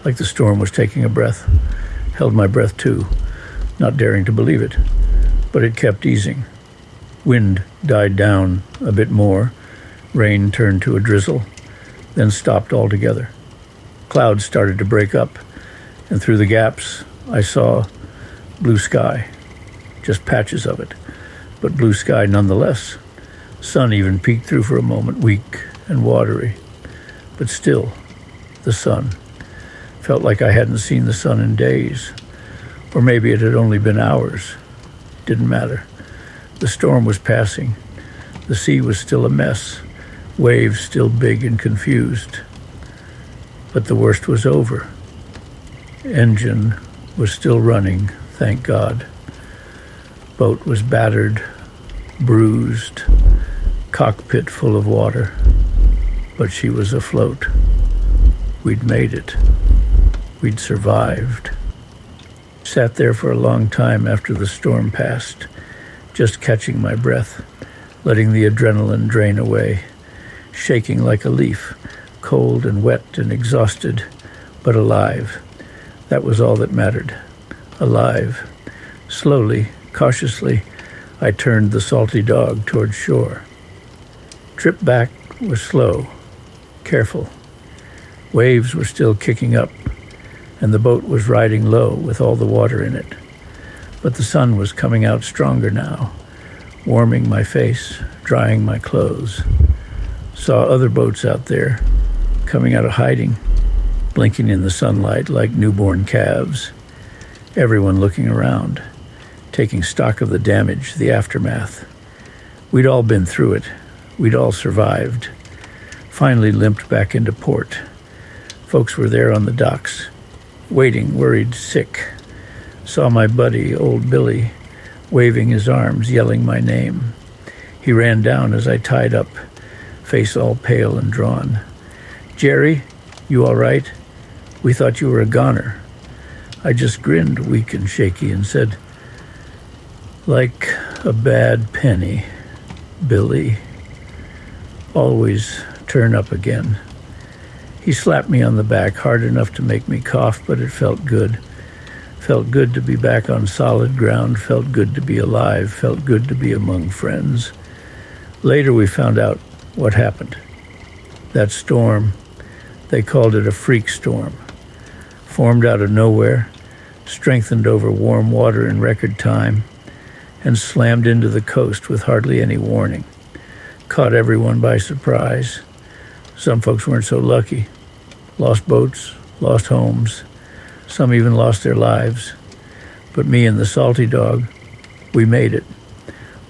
Like the storm was taking a breath. Held my breath too, not daring to believe it. But it kept easing. Wind died down a bit more. Rain turned to a drizzle, then stopped altogether. Clouds started to break up, and through the gaps I saw blue sky. Just patches of it, but blue sky nonetheless. Sun even peeked through for a moment, weak and watery. But still, the sun. Felt like I hadn't seen the sun in days. Or maybe it had only been hours. Didn't matter. The storm was passing. The sea was still a mess. Waves still big and confused. But the worst was over. Engine was still running, thank God. Boat was battered, bruised, cockpit full of water, but she was afloat. We'd made it. We'd survived. Sat there for a long time after the storm passed, just catching my breath, letting the adrenaline drain away, shaking like a leaf, cold and wet and exhausted, but alive. That was all that mattered. Alive. Slowly, cautiously, I turned the salty dog toward shore. Trip back was slow, careful. Waves were still kicking up, and the boat was riding low with all the water in it. But the sun was coming out stronger now, warming my face, drying my clothes. Saw other boats out there, coming out of hiding, blinking in the sunlight like newborn calves. Everyone looking around, taking stock of the damage, the aftermath. We'd all been through it. We'd all survived. Finally limped back into port. Folks were there on the docks, waiting, worried, sick. Saw my buddy, old Billy, waving his arms, yelling my name. He ran down as I tied up, face all pale and drawn. "Jerry, you all right? We thought you were a goner." I just grinned, weak and shaky, and said, "Like a bad penny, Billy. Always turn up again." He slapped me on the back hard enough to make me cough, but it felt good. Felt good to be back on solid ground, felt good to be alive, felt good to be among friends. Later we found out what happened. That storm, they called it a freak storm, formed out of nowhere, strengthened over warm water in record time, and slammed into the coast with hardly any warning. Caught everyone by surprise. Some folks weren't so lucky. Lost boats, lost homes. Some even lost their lives. But me and the salty dog, we made it.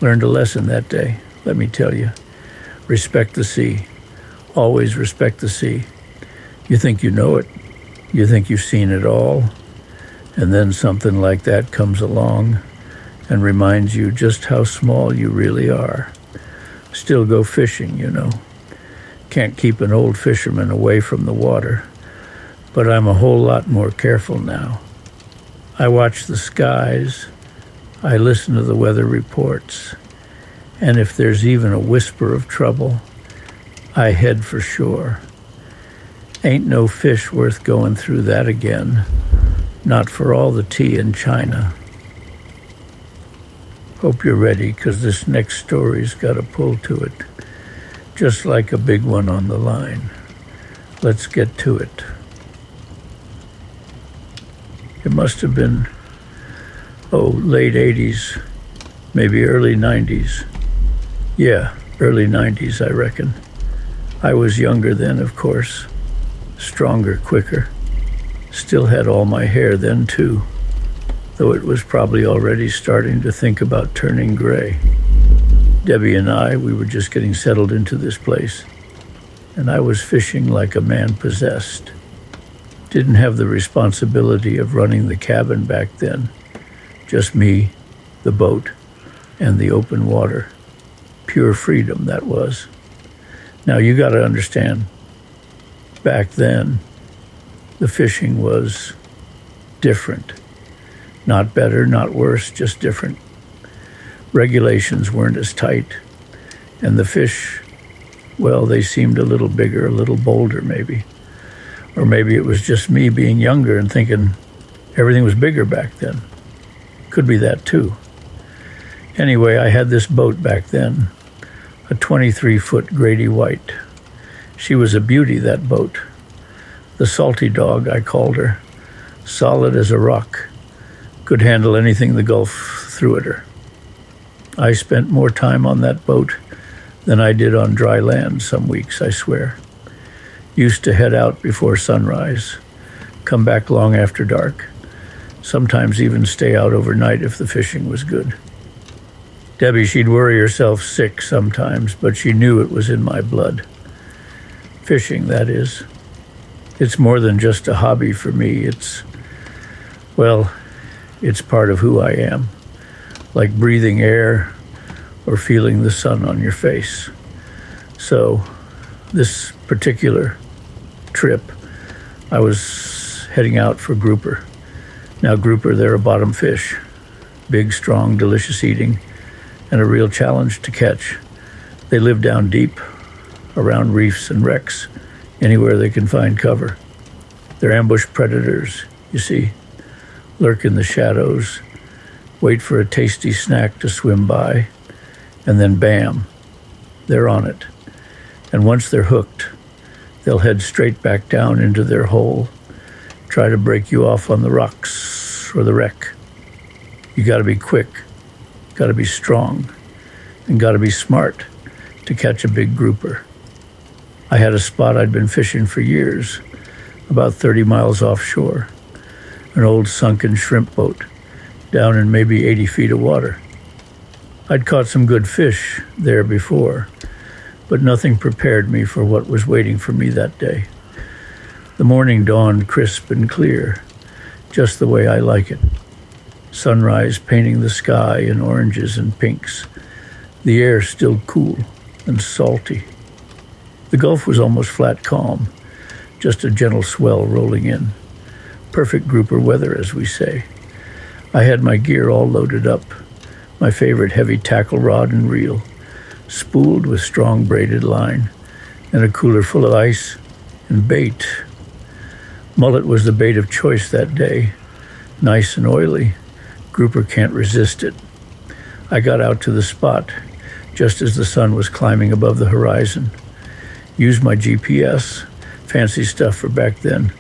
Learned a lesson that day, let me tell you. Respect the sea. Always respect the sea. You think you know it. You think you've seen it all. And then something like that comes along and reminds you just how small you really are. Still go fishing, you know. Can't keep an old fisherman away from the water, but I'm a whole lot more careful now. I watch the skies, I listen to the weather reports, and if there's even a whisper of trouble, I head for shore. Ain't no fish worth going through that again, not for all the tea in China. Hope you're ready, 'cause this next story's got a pull to it. Just like a big one on the line. Let's get to it. It must have been, late 80s, maybe early 90s. Yeah, early 90s, I reckon. I was younger then, of course. Stronger, quicker. Still had all my hair then, too, though it was probably already starting to think about turning gray. Debbie and I, we were just getting settled into this place, and I was fishing like a man possessed. Didn't have the responsibility of running the cabin back then. Just me, the boat, and the open water. Pure freedom, that was. Now, you got to understand, back then, the fishing was different. Not better, not worse, just different. Regulations weren't as tight, and the fish, well, they seemed a little bigger, a little bolder maybe. Or maybe it was just me being younger and thinking everything was bigger back then. Could be that too. Anyway, I had this boat back then, a 23-foot Grady White. She was a beauty, that boat. The salty dog, I called her. Solid as a rock. Could handle anything the Gulf threw at her. I spent more time on that boat than I did on dry land some weeks, I swear. Used to head out before sunrise, come back long after dark, sometimes even stay out overnight if the fishing was good. Debbie, she'd worry herself sick sometimes, but she knew it was in my blood. Fishing, that is. It's more than just a hobby for me. It's part of who I am. Like breathing air, or feeling the sun on your face. So this particular trip, I was heading out for grouper. Now grouper, they're a bottom fish, big, strong, delicious eating, and a real challenge to catch. They live down deep, around reefs and wrecks, anywhere they can find cover. They're ambush predators, you see, lurk in the shadows, wait for a tasty snack to swim by, and then bam, they're on it. And once they're hooked, they'll head straight back down into their hole, try to break you off on the rocks or the wreck. You gotta be quick, gotta be strong, and gotta be smart to catch a big grouper. I had a spot I'd been fishing for years, about 30 miles offshore, an old sunken shrimp boat, down in maybe 80 feet of water. I'd caught some good fish there before, but nothing prepared me for what was waiting for me that day. The morning dawned crisp and clear, just the way I like it. Sunrise painting the sky in oranges and pinks, the air still cool and salty. The Gulf was almost flat calm, just a gentle swell rolling in. Perfect grouper weather, as we say. I had my gear all loaded up, my favorite heavy tackle rod and reel, spooled with strong braided line, and a cooler full of ice and bait. Mullet was the bait of choice that day, nice and oily. Grouper can't resist it. I got out to the spot just as the sun was climbing above the horizon. Used my GPS, fancy stuff for back then,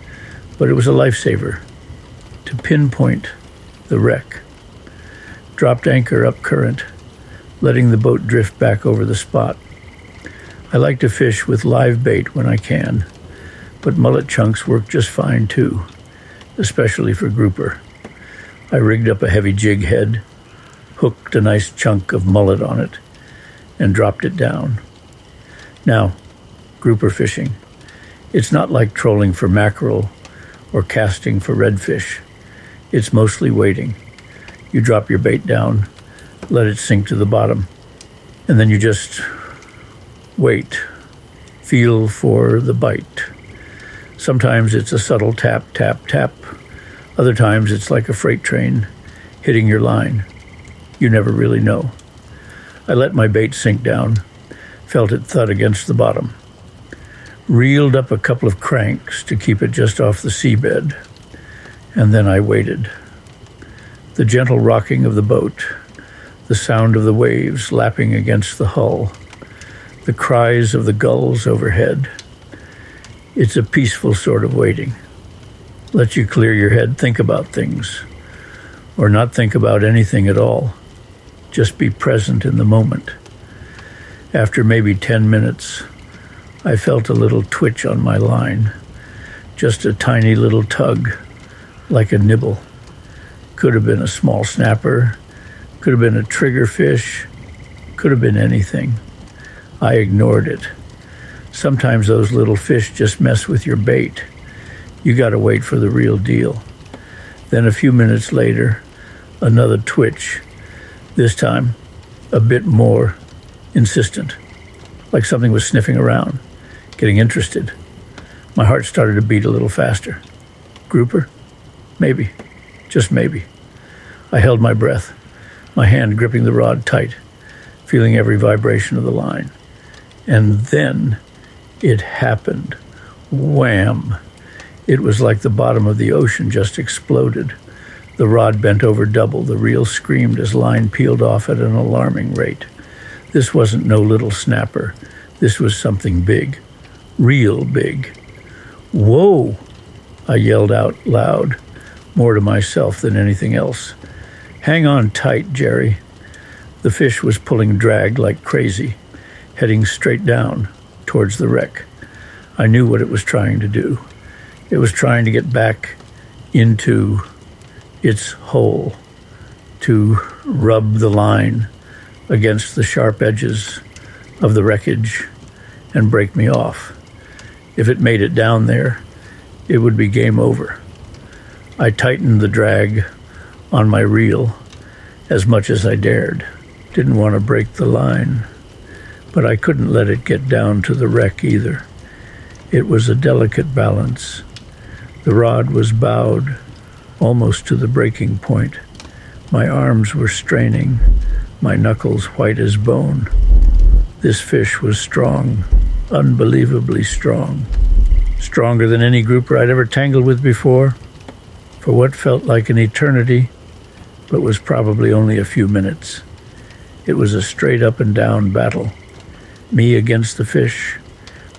but it was a lifesaver, to pinpoint the wreck. Dropped anchor up current, letting the boat drift back over the spot. I like to fish with live bait when I can, but mullet chunks work just fine too, especially for grouper. I rigged up a heavy jig head, hooked a nice chunk of mullet on it, and dropped it down. Now, grouper fishing, it's not like trolling for mackerel or casting for redfish. It's mostly waiting. You drop your bait down, let it sink to the bottom, and then you just wait, feel for the bite. Sometimes it's a subtle tap, tap, tap. Other times it's like a freight train hitting your line. You never really know. I let my bait sink down, felt it thud against the bottom. Reeled up a couple of cranks to keep it just off the seabed, and then I waited. The gentle rocking of the boat, the sound of the waves lapping against the hull, the cries of the gulls overhead. It's a peaceful sort of waiting. Let you clear your head, think about things, or not think about anything at all. Just be present in the moment. After maybe 10 minutes, I felt a little twitch on my line, just a tiny little tug, like a nibble. Could have been a small snapper, could have been a trigger fish, could have been anything. I ignored it. Sometimes those little fish just mess with your bait. You got to wait for the real deal. Then a few minutes later, another twitch, this time a bit more insistent, like something was sniffing around, getting interested. My heart started to beat a little faster. Grouper? Maybe. Just maybe. I held my breath, my hand gripping the rod tight, feeling every vibration of the line. And then it happened. Wham! It was like the bottom of the ocean just exploded. The rod bent over double. The reel screamed as line peeled off at an alarming rate. This wasn't no little snapper. This was something big. Real big. Whoa! I yelled out loud, more to myself than anything else. Hang on tight, Jerry. The fish was pulling drag like crazy, heading straight down towards the wreck. I knew what it was trying to do. It was trying to get back into its hole, to rub the line against the sharp edges of the wreckage and break me off. If it made it down there, it would be game over. I tightened the drag on my reel as much as I dared. Didn't want to break the line, but I couldn't let it get down to the wreck either. It was a delicate balance. The rod was bowed almost to the breaking point. My arms were straining, my knuckles white as bone. This fish was strong, unbelievably strong. Stronger than any grouper I'd ever tangled with before, for what felt like an eternity, but was probably only a few minutes. It was a straight up and down battle. Me against the fish,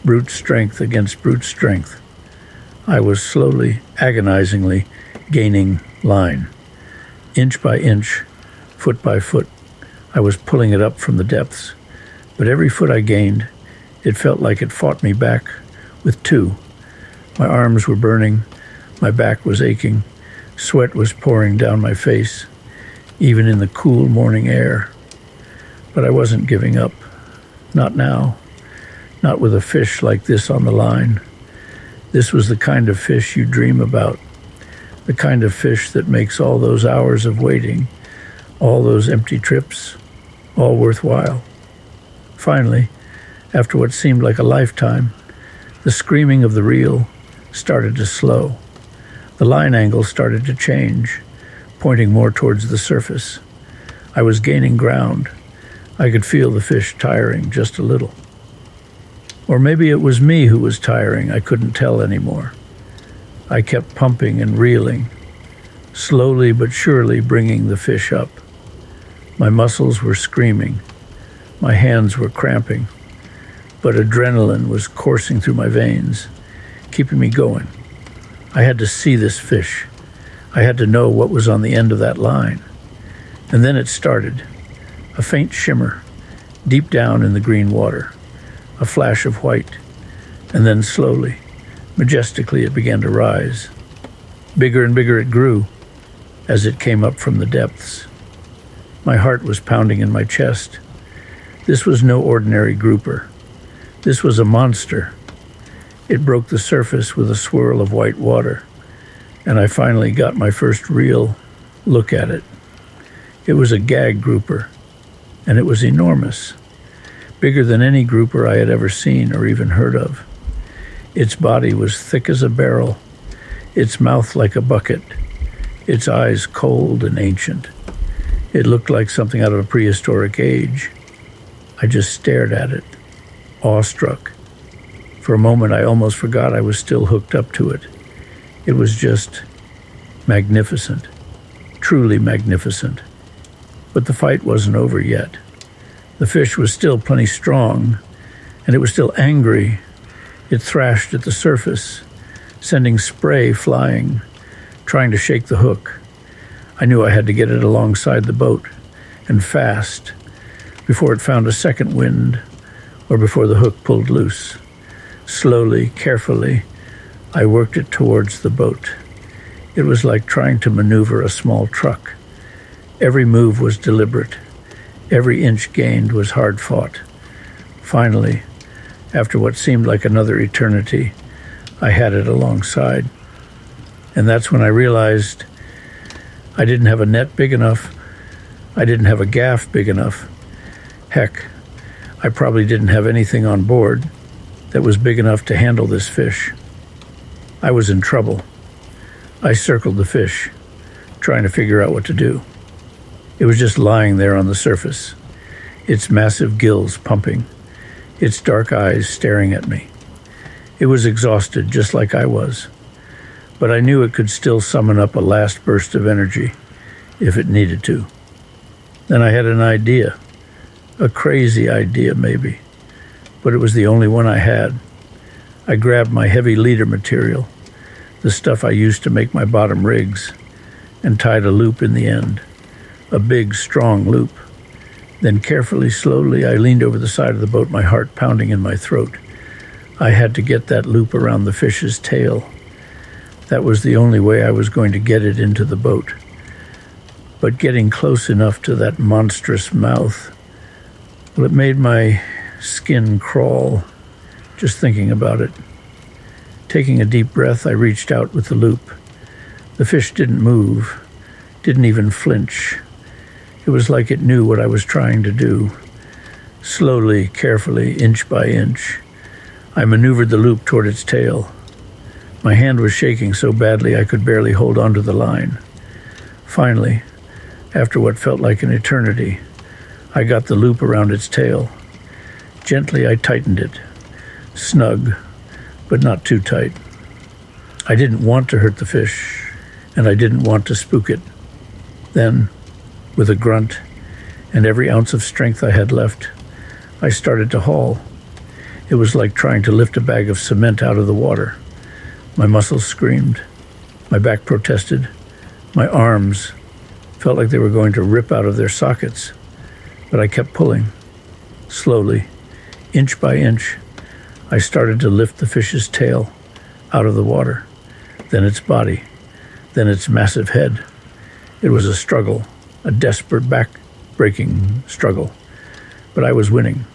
brute strength against brute strength. I was slowly, agonizingly gaining line. Inch by inch, foot by foot, I was pulling it up from the depths. But every foot I gained, it felt like it fought me back with two. My arms were burning, my back was aching, sweat was pouring down my face, even in the cool morning air. But I wasn't giving up. Not now. Not with a fish like this on the line. This was the kind of fish you dream about. The kind of fish that makes all those hours of waiting, all those empty trips, all worthwhile. Finally, after what seemed like a lifetime, the screaming of the reel started to slow. The line angle started to change, pointing more towards the surface. I was gaining ground. I could feel the fish tiring just a little. Or maybe it was me who was tiring. I couldn't tell anymore. I kept pumping and reeling, slowly but surely bringing the fish up. My muscles were screaming. My hands were cramping, but adrenaline was coursing through my veins, keeping me going. I had to see this fish. I had to know what was on the end of that line. And then it started, a faint shimmer, deep down in the green water, a flash of white, and then slowly, majestically it began to rise. Bigger and bigger it grew as it came up from the depths. My heart was pounding in my chest. This was no ordinary grouper. This was a monster. It broke the surface with a swirl of white water, and I finally got my first real look at it. It was a gag grouper, and it was enormous, bigger than any grouper I had ever seen or even heard of. Its body was thick as a barrel, its mouth like a bucket, its eyes cold and ancient. It looked like something out of a prehistoric age. I just stared at it, awestruck. For a moment, I almost forgot I was still hooked up to it. It was just magnificent, truly magnificent. But the fight wasn't over yet. The fish was still plenty strong, and it was still angry. It thrashed at the surface, sending spray flying, trying to shake the hook. I knew I had to get it alongside the boat, and fast, before it found a second wind, or before the hook pulled loose. Slowly, carefully, I worked it towards the boat. It was like trying to maneuver a small truck. Every move was deliberate. Every inch gained was hard fought. Finally, after what seemed like another eternity, I had it alongside. And that's when I realized I didn't have a net big enough. I didn't have a gaff big enough. Heck, I probably didn't have anything on board that was big enough to handle this fish. I was in trouble. I circled the fish, trying to figure out what to do. It was just lying there on the surface, its massive gills pumping, its dark eyes staring at me. It was exhausted, just like I was, but I knew it could still summon up a last burst of energy if it needed to. Then I had an idea, a crazy idea maybe, but it was the only one I had. I grabbed my heavy leader material, the stuff I used to make my bottom rigs, and tied a loop in the end, a big, strong loop. Then carefully, slowly, I leaned over the side of the boat, my heart pounding in my throat. I had to get that loop around the fish's tail. That was the only way I was going to get it into the boat. But getting close enough to that monstrous mouth, well, it made my skin crawl, just thinking about it. Taking a deep breath, I reached out with the loop. The fish didn't move, didn't even flinch. It was like it knew what I was trying to do. Slowly, carefully, inch by inch, I maneuvered the loop toward its tail. My hand was shaking so badly I could barely hold onto the line. Finally, after what felt like an eternity, I got the loop around its tail. Gently, I tightened it. Snug, but not too tight. I didn't want to hurt the fish, and I didn't want to spook it. Then, with a grunt and every ounce of strength I had left, I started to haul. It was like trying to lift a bag of cement out of the water. My muscles screamed. My back protested. My arms felt like they were going to rip out of their sockets. But I kept pulling. Slowly, inch by inch, I started to lift the fish's tail out of the water, then its body, then its massive head. It was a struggle, a desperate back-breaking struggle. But I was winning.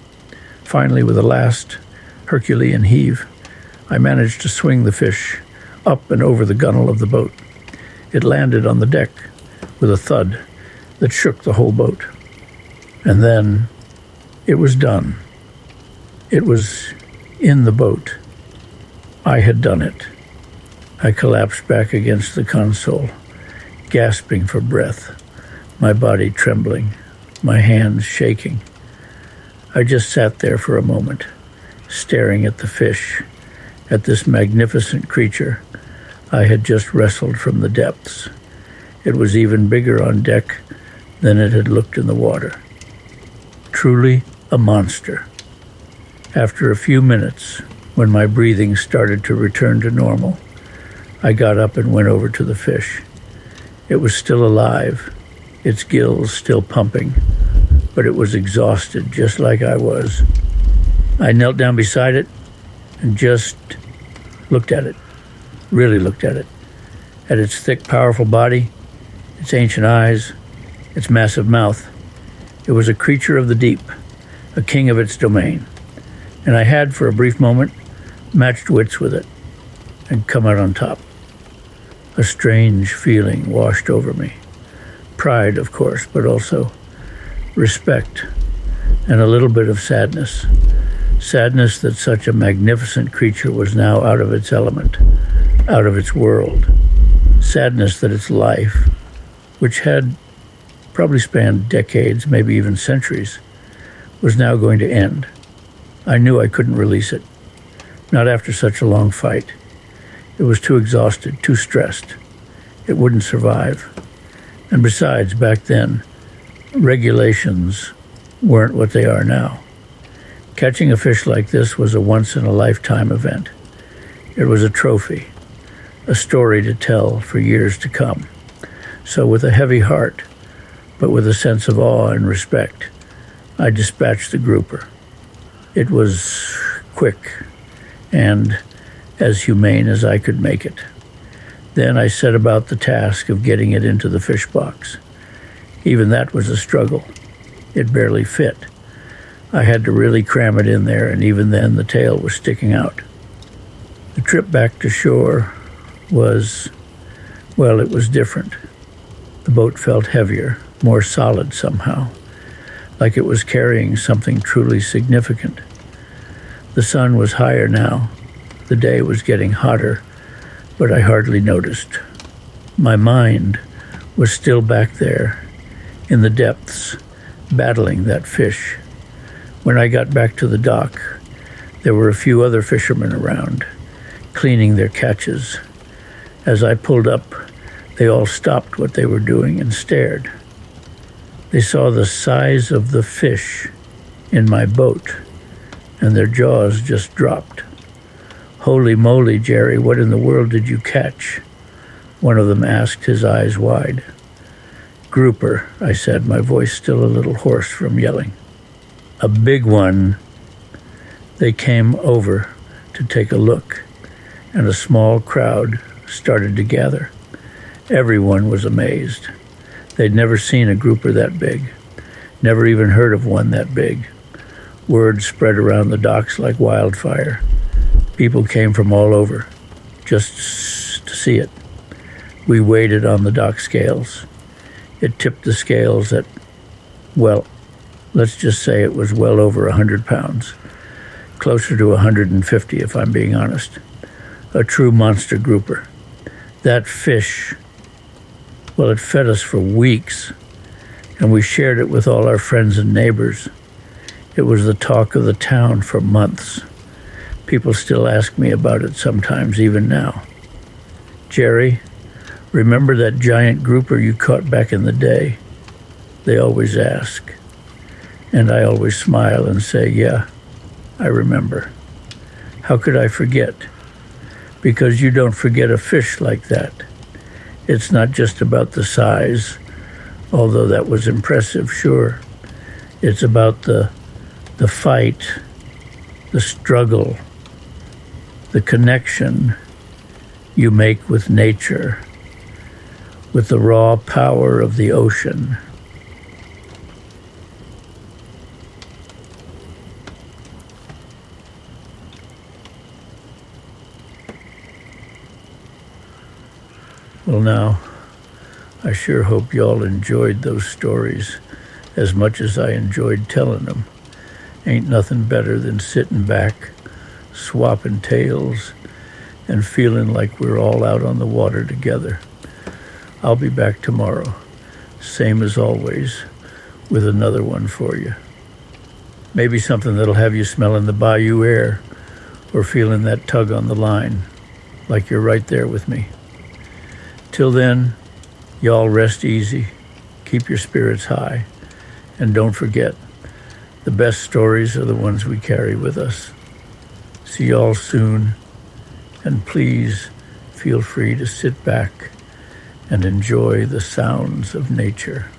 Finally, with a last Herculean heave, I managed to swing the fish up and over the gunwale of the boat. It landed on the deck with a thud that shook the whole boat. And then it was done. It was in the boat. I had done it. I collapsed back against the console, gasping for breath, my body trembling, my hands shaking. I just sat there for a moment, staring at the fish, at this magnificent creature I had just wrestled from the depths. It was even bigger on deck than it had looked in the water. Truly a monster. After a few minutes, when my breathing started to return to normal, I got up and went over to the fish. It was still alive, its gills still pumping, but it was exhausted just like I was. I knelt down beside it and just looked at it, really looked at it, at its thick, powerful body, its ancient eyes, its massive mouth. It was a creature of the deep, a king of its domain, and I had, for a brief moment, matched wits with it and come out on top. A strange feeling washed over me. Pride, of course, but also respect and a little bit of sadness. Sadness that such a magnificent creature was now out of its element, out of its world. Sadness that its life, which had probably spanned decades, maybe even centuries, was now going to end. I knew I couldn't release it, not after such a long fight. It was too exhausted, too stressed. It wouldn't survive. And besides, back then, regulations weren't what they are now. Catching a fish like this was a once-in-a-lifetime event. It was a trophy, a story to tell for years to come. So with a heavy heart, but with a sense of awe and respect, I dispatched the grouper. It was quick and as humane as I could make it. Then I set about the task of getting it into the fish box. Even that was a struggle. It barely fit. I had to really cram it in there, and even then the tail was sticking out. The trip back to shore was, well, it was different. The boat felt heavier, more solid somehow, like it was carrying something truly significant. The sun was higher now. The day was getting hotter, but I hardly noticed. My mind was still back there, in the depths, battling that fish. When I got back to the dock, there were a few other fishermen around, cleaning their catches. As I pulled up, they all stopped what they were doing and stared. They saw the size of the fish in my boat, and their jaws just dropped. "Holy moly, Jerry, what in the world did you catch?" one of them asked, his eyes wide. "Grouper," I said, my voice still a little hoarse from yelling. "A big one." They came over to take a look, and a small crowd started to gather. Everyone was amazed. They'd never seen a grouper that big, never even heard of one that big. Word spread around the docks like wildfire. People came from all over, just to see it. We weighed it on the dock scales. It tipped the scales at Well, let's just say it was well over 100 pounds, closer to 150 if I'm being honest. A true monster grouper. That fish, well, it fed us for weeks, and we shared it with all our friends and neighbors. It was the talk of the town for months. People still ask me about it sometimes, even now. Jerry, remember that giant grouper you caught back in the day? They always ask. And I always smile and say, yeah, I remember. How could I forget? Because you don't forget a fish like that. It's not just about the size, although that was impressive, sure. It's about the fight, the struggle, the connection you make with nature, with the raw power of the ocean. Well, now, I sure hope y'all enjoyed those stories as much as I enjoyed telling them. Ain't nothing better than sitting back, swapping tales, and feeling like we're all out on the water together. I'll be back tomorrow, same as always, with another one for you. Maybe something that'll have you smelling the bayou air or feeling that tug on the line, like you're right there with me. Till then, y'all rest easy, keep your spirits high, and don't forget, the best stories are the ones we carry with us. See y'all soon, and please feel free to sit back and enjoy the sounds of nature.